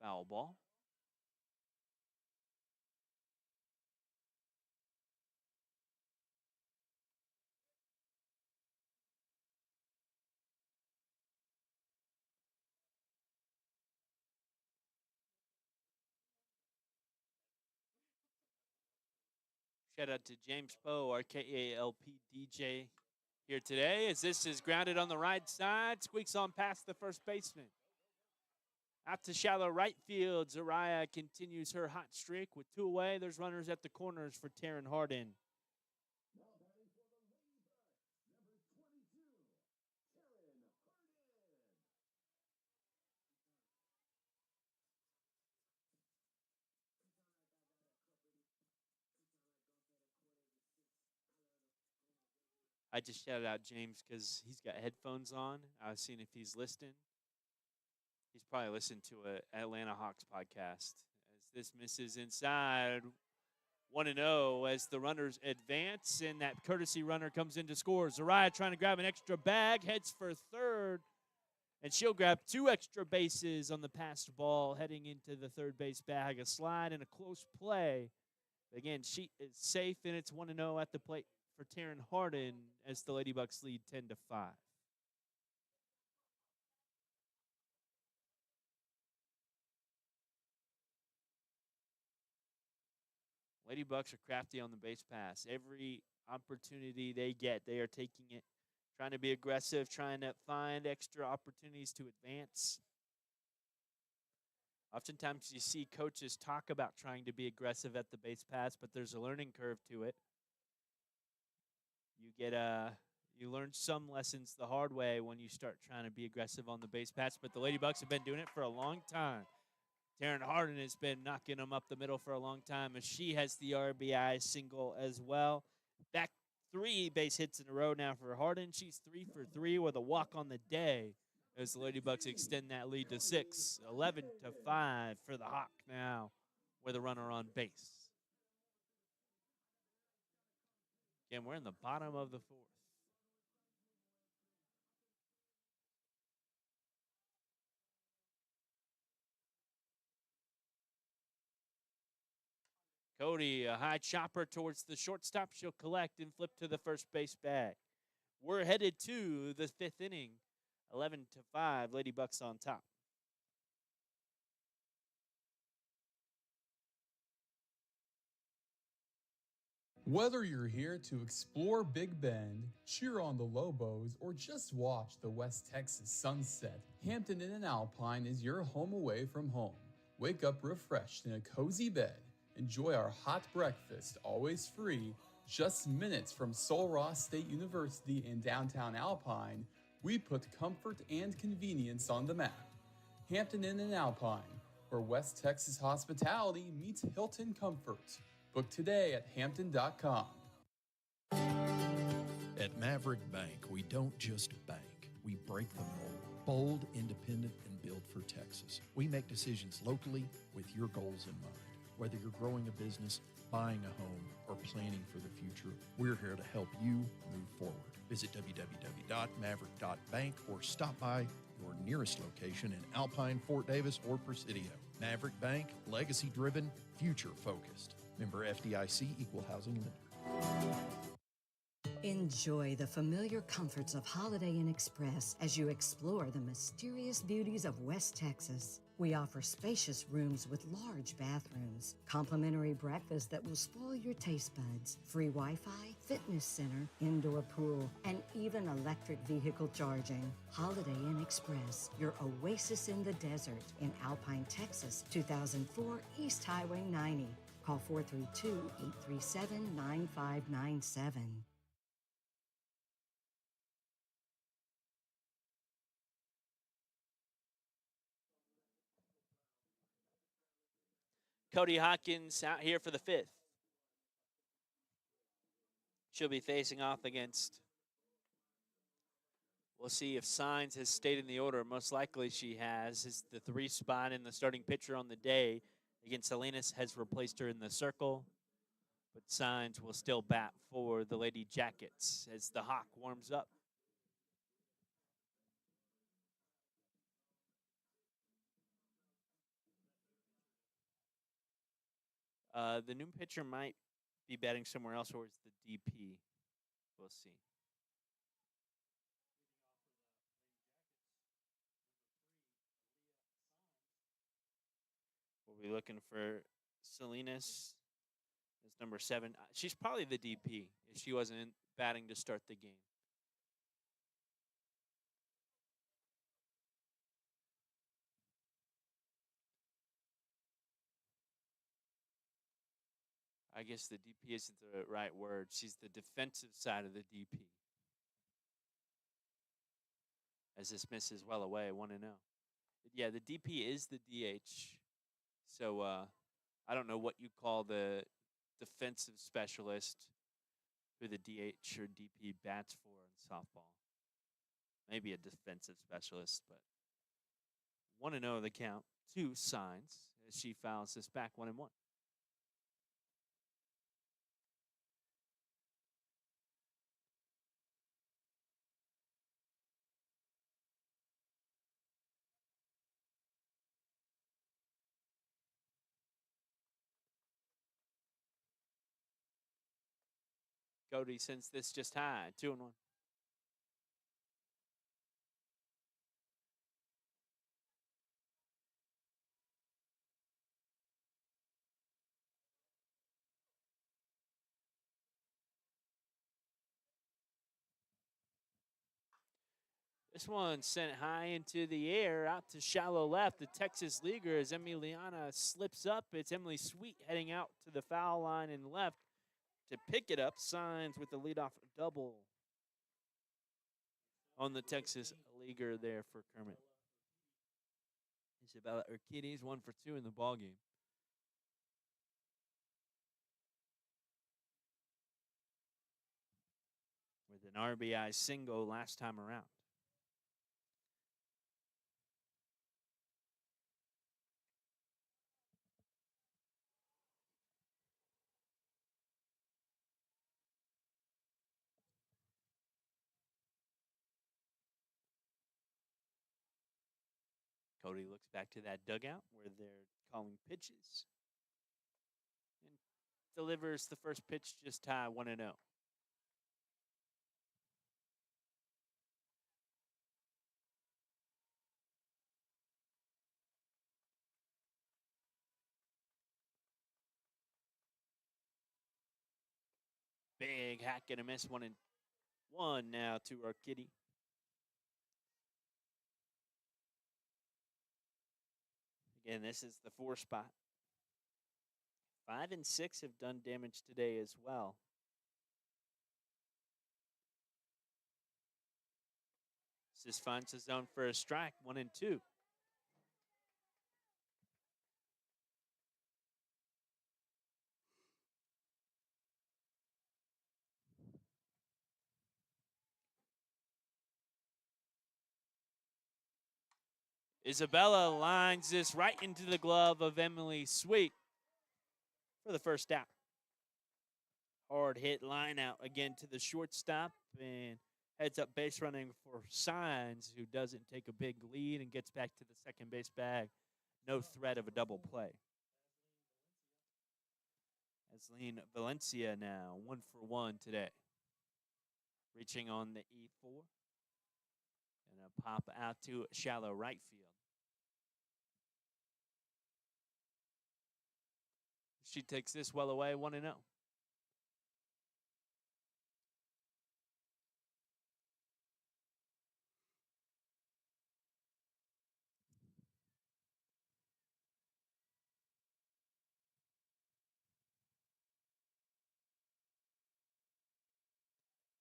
Foul ball. Shout out to James Poe, our KALP DJ here today, as this is grounded on the right side, squeaks on past the first baseman. Out to shallow right field, Soraya continues her hot streak with 2 away. There's runners at the corners for Taryn Hardin. I just shouted out James because he's got headphones on. I was seeing if he's listening. He's probably listened to an Atlanta Hawks podcast. As this misses inside, 1-0 as the runners advance, and that courtesy runner comes in to score. Soraya trying to grab an extra bag, heads for third, and she'll grab 2 extra bases on the passed ball heading into the third base bag. A slide and a close play. Again, she is safe, and it's 1-0 at the plate for Taryn Hardin as the Lady Bucks lead 10-5. Lady Bucks are crafty on the base pass. Every opportunity they get, they are taking it, trying to be aggressive, trying to find extra opportunities to advance. Oftentimes you see coaches talk about trying to be aggressive at the base paths, but there's a learning curve to it. You learn some lessons the hard way when you start trying to be aggressive on the base paths, but the Lady Bucks have been doing it for a long time. Taryn Harden has been knocking them up the middle for a long time, as she has the RBI single as well. Back 3 base hits in a row now for Harden. She's 3 for 3 with a walk on the day as the Lady Bucks extend that lead to 6. 11-5 for the Hawk now with a runner on base. Again, we're in the bottom of the 4th. Cody, a high chopper towards the shortstop. She'll collect and flip to the first base bag. We're headed to the 5th inning. 11-5, Lady Bucks on top. Whether you're here to explore Big Bend, cheer on the Lobos, or just watch the West Texas sunset, Hampton Inn and Alpine is your home away from home. Wake up refreshed in a cozy bed. Enjoy our hot breakfast, always free. Just minutes from Sul Ross State University in downtown Alpine, we put comfort and convenience on the map. Hampton Inn and Alpine, where West Texas hospitality meets Hilton comfort. Book today at hampton.com. At Maverick Bank, we don't just bank, we break the mold. Bold, independent, and built for Texas. We make decisions locally with your goals in mind. Whether you're growing a business, buying a home, or planning for the future, we're here to help you move forward. Visit www.maverick.bank or stop by your nearest location in Alpine, Fort Davis, or Presidio. Maverick Bank, legacy-driven, future-focused. Member FDIC, Equal Housing Lender. Enjoy the familiar comforts of Holiday Inn Express as you explore the mysterious beauties of West Texas. We offer spacious rooms with large bathrooms, complimentary breakfast that will spoil your taste buds, free Wi-Fi, fitness center, indoor pool, and even electric vehicle charging. Holiday Inn Express, your oasis in the desert in Alpine, Texas, 2004 East Highway 90. Call 432-837-9597. Cody Hawkins out here for the 5th. She'll be facing off against, we'll see if Signs has stayed in the order. Most likely she has. Is the 3 spot in the starting pitcher on the day against Salinas has replaced her in the circle. But Signs will still bat for the Lady Jackets as the Hawk warms up. The new pitcher might be batting somewhere else, or it's the DP. We'll see. We'll be looking for Salinas as number 7. She's probably the DP if she wasn't batting to start the game. I guess the DP isn't the right word. She's the defensive side of the DP. As this misses well away, 1-0. Yeah, the DP is the DH. So I don't know what you call the defensive specialist who the DH or DP bats for in softball. Maybe a defensive specialist, but 1-0 the count. 2 Signs as she fouls this back 1-1. Cody sends this just high, 2-1. This one sent high into the air, out to shallow left. The Texas leaguer as Emiliana slips up. It's Emily Sweet heading out to the foul line and left to pick it up. Signs with the leadoff double on the Texas leaguer there for Kermit. Isabella Urquides 1 for 2 in the ballgame. With an RBI single last time around. Cody looks back to that dugout where they're calling pitches and delivers the first pitch just high 1-0. Big hack and a miss, 1-1 now to our kitty. Again, this is the 4 spot. 5 and 6 have done damage today as well. This finds the zone for a strike, 1-2. Isabella lines this right into the glove of Emily Sweet for the first out. Hard hit line out again to the shortstop and heads up base running for Signs, who doesn't take a big lead and gets back to the second base bag. No threat of a double play. Asleen Valencia now 1 for 1 today. Reaching on the E4. And a pop out to shallow right field. She takes this well away, 1-0.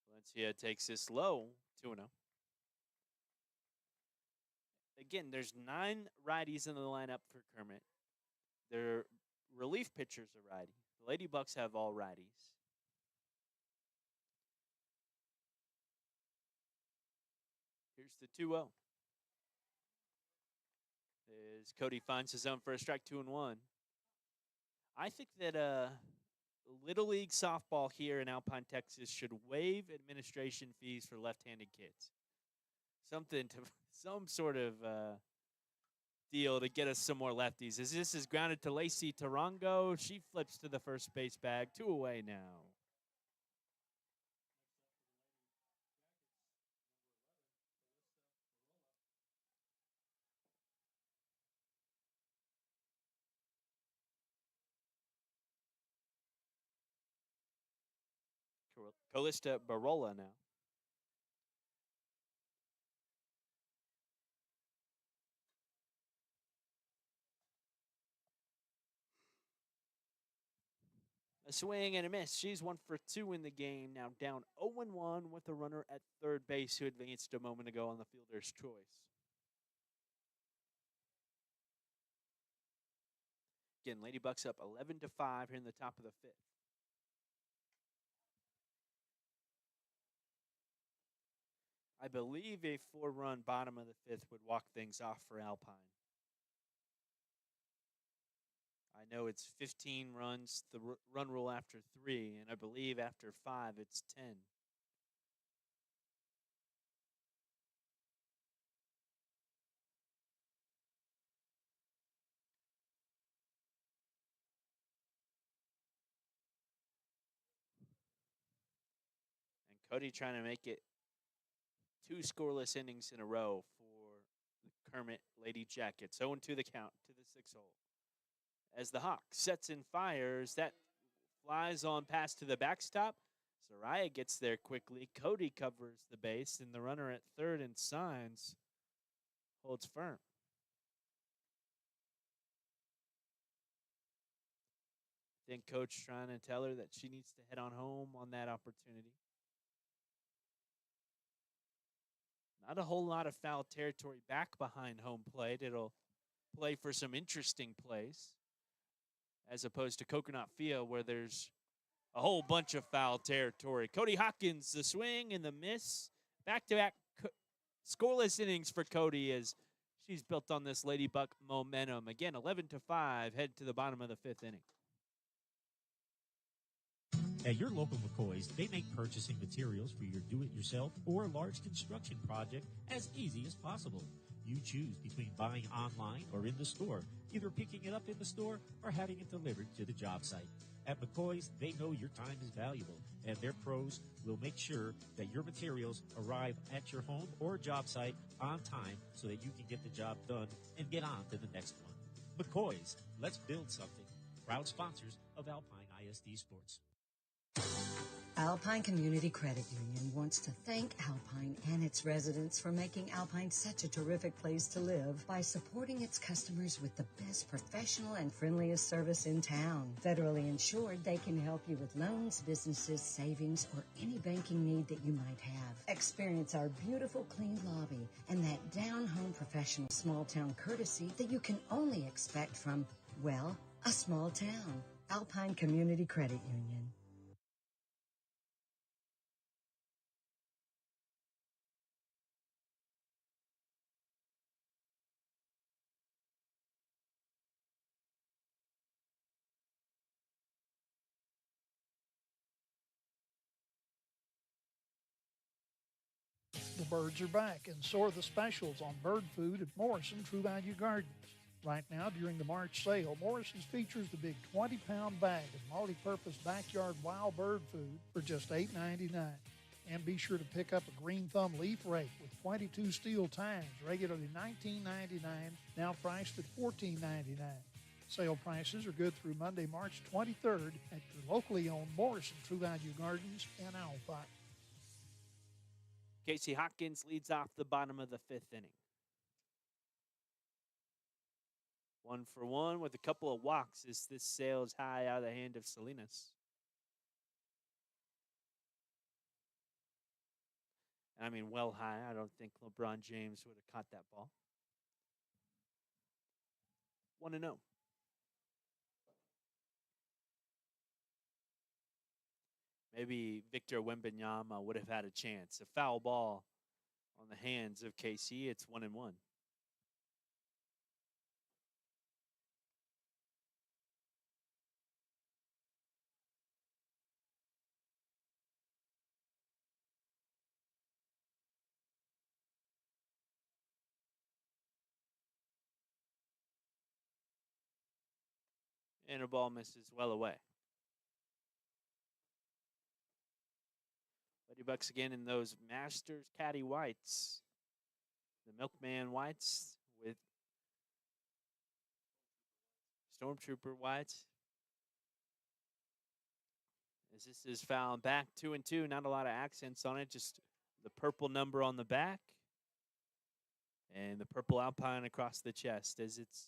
Valencia takes this low, 2-0. Again, there's 9 righties in the lineup for Kermit. Their relief pitchers are righty. The Lady Bucks have all righties. Here's the 2-0. As Cody finds his own first strike, 2-1. I think that Little League softball here in Alpine, Texas should waive administration fees for left-handed kids. Some sort of deal to get us some more lefties. As this is grounded to Lacey Tarango, she flips to the first base bag, 2 away now. Callista Barola now. A swing and a miss. She's 1 for 2 in the game. Now down 0-1 with a runner at third base who advanced a moment ago on the fielder's choice. Again, Lady Bucks up 11-5 here in the top of the 5th. I believe a 4-run bottom of the 5th would walk things off for Alpine. I know it's 15 runs, the run rule after 3, and I believe after 5 it's 10. And Cody trying to make it 2 scoreless innings in a row for the Kermit Lady Jackets. 0-2 the count to the 6 hole. As the Hawk sets and fires, that flies on past to the backstop. Soraya gets there quickly. Cody covers the base, and the runner at third and signs holds firm. Think coach trying to tell her that she needs to head on home on that opportunity. Not a whole lot of foul territory back behind home plate. It'll play for some interesting plays as opposed to Coconut Field where there's a whole bunch of foul territory. Cody Hawkins, the swing and the miss. Back-to-back scoreless innings for Cody as she's built on this Ladybug momentum. Again, 11-5, head to the bottom of the fifth inning. At your local McCoys, they make purchasing materials for your do-it-yourself or large construction project as easy as possible. You choose between buying online or in the store, either picking it up in the store or having it delivered to the job site. At McCoys, they know your time is valuable, and their pros will make sure that your materials arrive at your home or job site on time so that you can get the job done and get on to the next one. McCoys, let's build something. Proud sponsors of Alpine ISD Sports. Alpine Community Credit Union wants to thank Alpine and its residents for making Alpine such a terrific place to live by supporting its customers with the best professional and friendliest service in town. Federally insured, they can help you with loans, businesses, savings, or any banking need that you might have. Experience our beautiful clean lobby and that down-home professional small-town courtesy that you can only expect from, well, a small town. Alpine Community Credit Union. The birds are back, and so are the specials on bird food at Morrison True Value Gardens. Right now, during the March sale, Morrison's features the big 20-pound bag of multi-purpose backyard wild bird food for just $8.99. And be sure to pick up a green thumb leaf rake with 22 steel tines, regularly $19.99, now priced at $14.99. Sale prices are good through Monday, March 23rd at your locally owned Morrison True Value Gardens in Alpine. Casey Hopkins leads off the bottom of the fifth inning. 1-for-1 with a couple of walks as this sails high out of the hand of Salinas. I mean, well high. I don't think LeBron James would have caught that ball. 1-0. Maybe Victor Wembanyama would have had a chance. A foul ball on the hands of KC. It's 1-1. And a ball misses well away. Buddy Bucks again in those Masters Caddy whites. The Milkman whites with Stormtrooper whites. As this is fouled back 2-2, not a lot of accents on it, just the purple number on the back and the purple Alpine across the chest as it's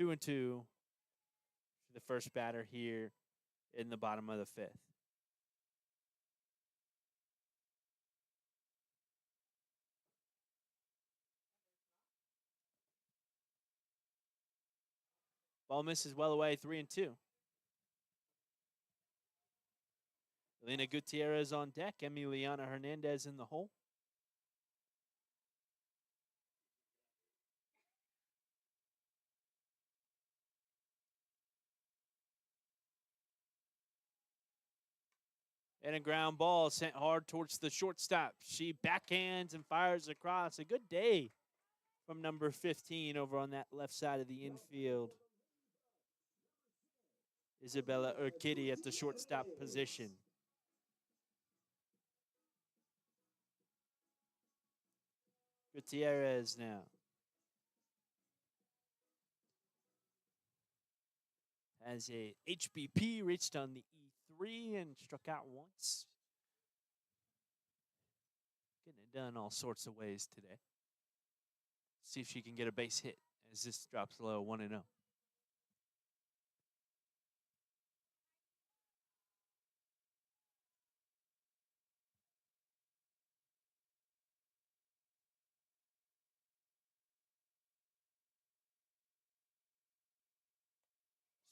2-2 for the first batter here in the bottom of the fifth. Ball misses well away, 3-2. Elena Gutierrez on deck, Emiliana Hernandez in the hole. And a ground ball sent hard towards the shortstop. She backhands and fires across. A good day from number 15 over on that left side of the infield. Isabella Urquidy at the shortstop position. Gutierrez now. Has a HBP, reached on the E3 and struck out once. done all sorts of ways today. See if she can get a base hit as this drops low 1-0.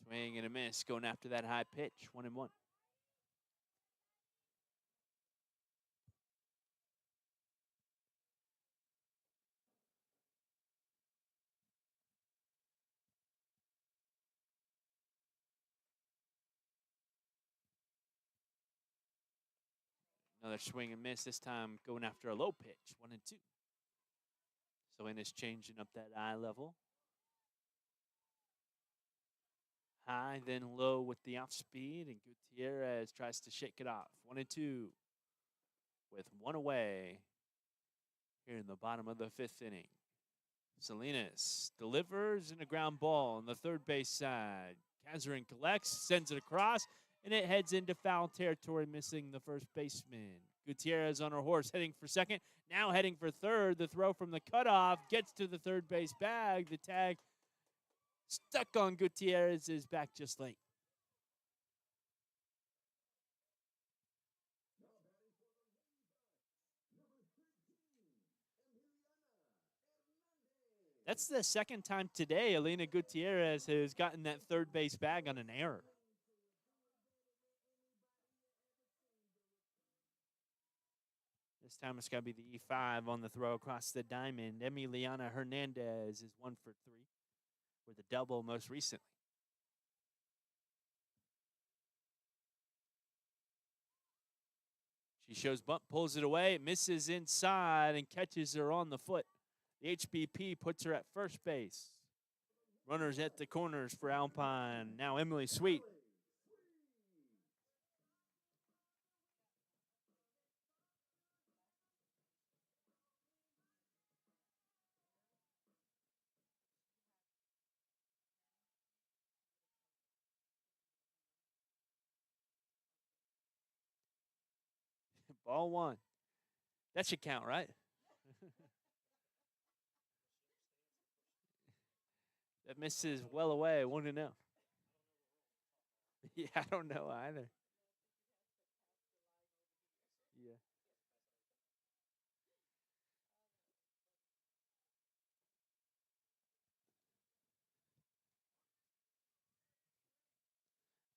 Swing and a miss, going after that high pitch, 1-1. Another swing and miss, this time going after a low pitch, 1-2. Salinas changing up that eye level. High, then low with the off speed, and Gutierrez tries to shake it off. 1-2 with one away here in the bottom of the fifth inning. Salinas delivers in a ground ball on the third base side. Kazarin collects, sends it across, and it heads into foul territory, missing the first baseman. Gutierrez on her horse, heading for second, now heading for third. The throw from the cutoff gets to the third base bag. The tag stuck on Gutierrez's back just late. That's the second time today Elena Gutierrez has gotten that third base bag on an error. This time it's got to be the E5 on the throw across the diamond. Emiliana Hernandez is 1 for 3 with a double most recently. She shows bunt, pulls it away, misses inside, and catches her on the foot. The HBP puts her at first base. Runners at the corners for Alpine. Now Emily Sweet. Ball one. That should count, right? That misses well away. 1-0. Yeah, I don't know either. Yeah.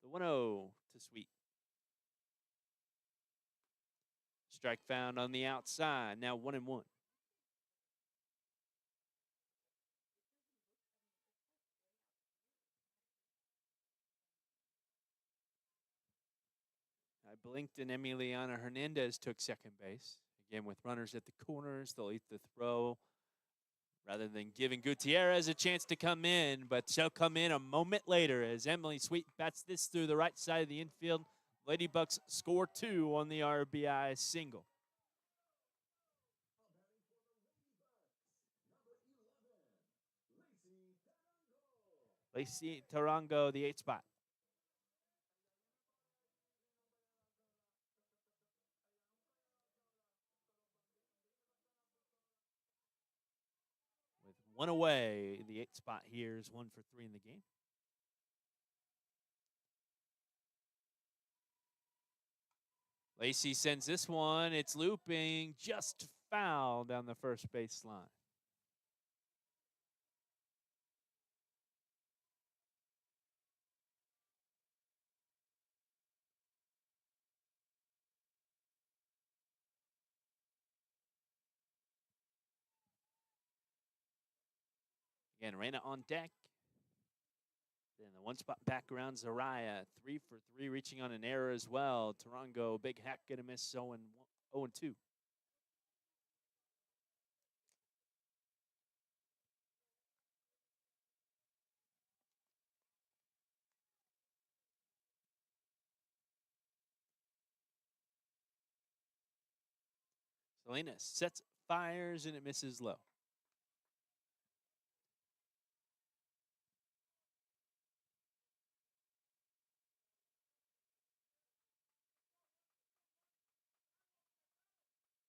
The 1-0 to Sweet. Strike found on the outside. Now 1-1. I blinked and Emiliana Hernandez took second base. Again, with runners at the corners, they'll eat the throw rather than giving Gutierrez a chance to come in, but she'll come in a moment later as Emily Sweet bats this through the right side of the infield. Lady Bucks score 2 on the RBI single. Lacey Tarango, the 8th spot. With one away, the 8th spot here is 1 for 3 in the game. Lacey sends this one. It's looping, just foul down the first baseline. Again, Reina on deck. Then the one spot back around Zariah. 3 for 3, reaching on an error as well. Tarango, big hack, gonna miss 0-2. Salinas sets, fires, and it misses low.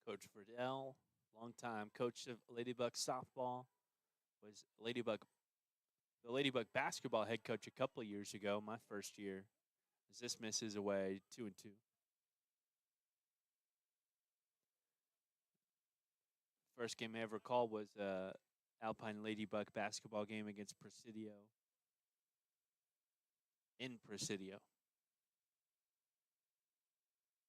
Coach Verdell, longtime coach of Ladybug softball, was the Ladybug basketball head coach a couple of years ago, my first year. As this misses away, 2-2. First game I ever called was Alpine Ladybug basketball game against Presidio in Presidio.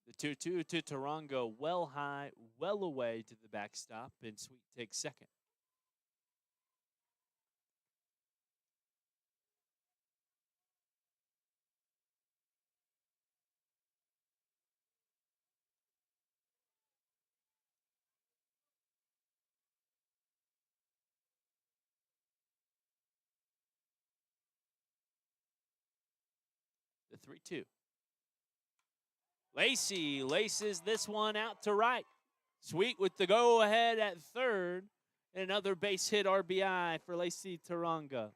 The 2-2 to Tarongo, well high, well away to the backstop, and Sweet takes second. The 3-2. Lacey laces this one out to right. Sweet with the go ahead at third. Another base hit RBI for Lacey Taronga.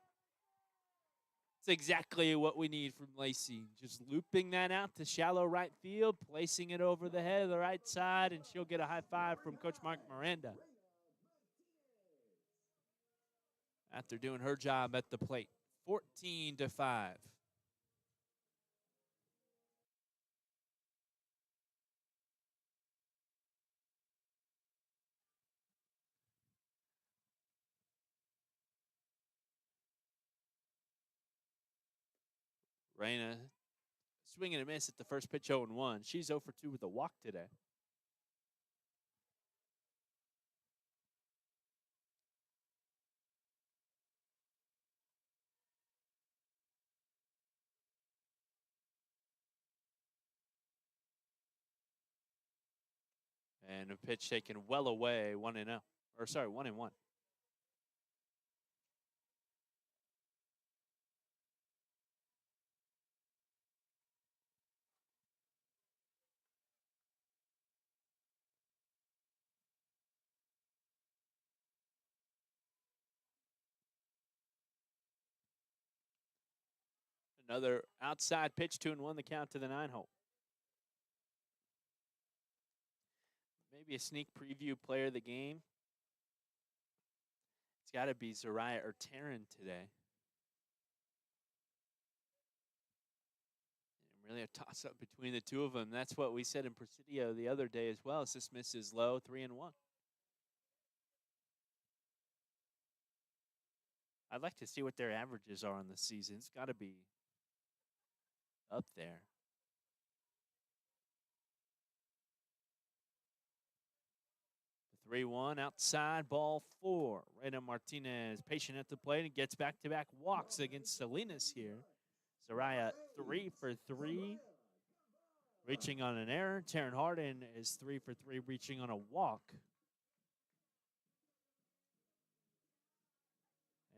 It's exactly what we need from Lacey. Just looping that out to shallow right field, placing it over the head of the right side, and she'll get a high five from Coach Mark Miranda after doing her job at the plate. 14-5. Reyna swing and a miss at the first pitch, 0-1. She's 0 for 2 with a walk today. And a pitch taken well away, 1-0. Or sorry, 1-1. Another outside pitch, 2-1, the count to the 9-hole. Maybe a sneak preview player of the game. It's got to be Zariah or Taryn today. And really a toss-up between the two of them. That's what we said in Presidio the other day as well. As this misses low, 3-1. I'd like to see what their averages are on the season. It's got to be up there. The 3-1 outside, ball 4. Reyna Martinez patient at the plate and gets back-to-back walks against Salinas here. Zariah 3 for 3, reaching on an error. Taryn Harden is 3 for 3, reaching on a walk.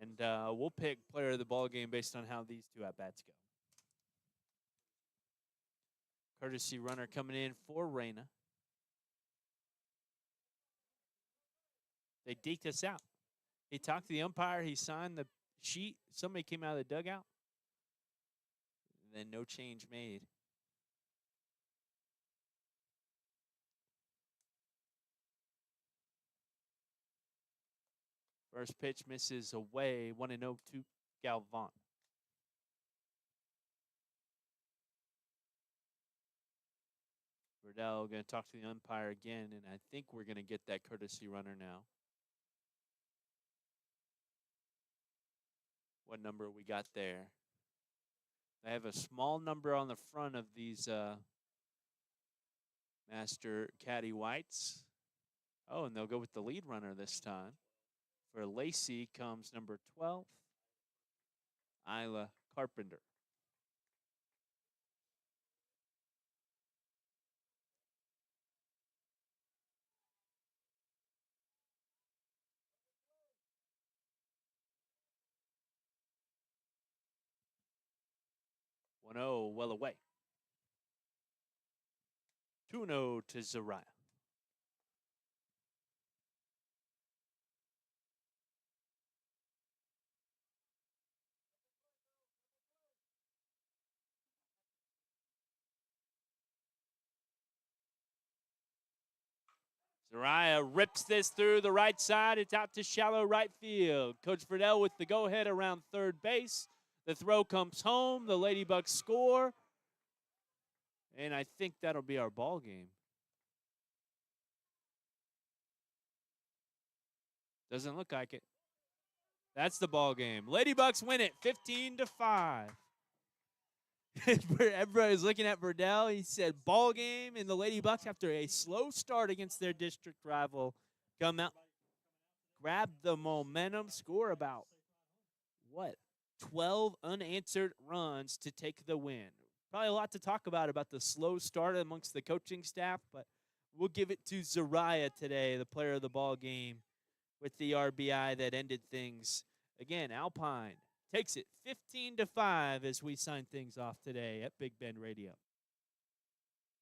And we'll pick player of the ball game based on how these two at-bats go. Courtesy runner coming in for Reyna. They deked us out. He talked to the umpire. He signed the sheet. Somebody came out of the dugout. Then no change made. First pitch misses away. 1-0 to Galvan. Verdell going to talk to the umpire again, and I think we're going to get that courtesy runner now. What number we got there? They have a small number on the front of these Master Caddy Whites. Oh, and they'll go with the lead runner this time. For Lacey comes number 12, Isla Carpenter. One zero, well away. 2-0 to Zariah. Zariah rips this through the right side. It's out to shallow right field. Coach Friedel with the go-ahead around third base. The throw comes home. The Ladybugs score. And I think that'll be our ball game. Doesn't look like it. That's the ball game. Ladybugs win it 15-5. Everybody's looking at Verdell. He said ball game, and the Ladybugs, after a slow start against their district rival, come out, grab the momentum, score about, 12 unanswered runs to take the win. Probably a lot to talk about the slow start amongst the coaching staff, but we'll give it to Zariah today, the player of the ball game, with the RBI that ended things. Again, Alpine takes it 15-5 as we sign things off today at Big Bend Radio.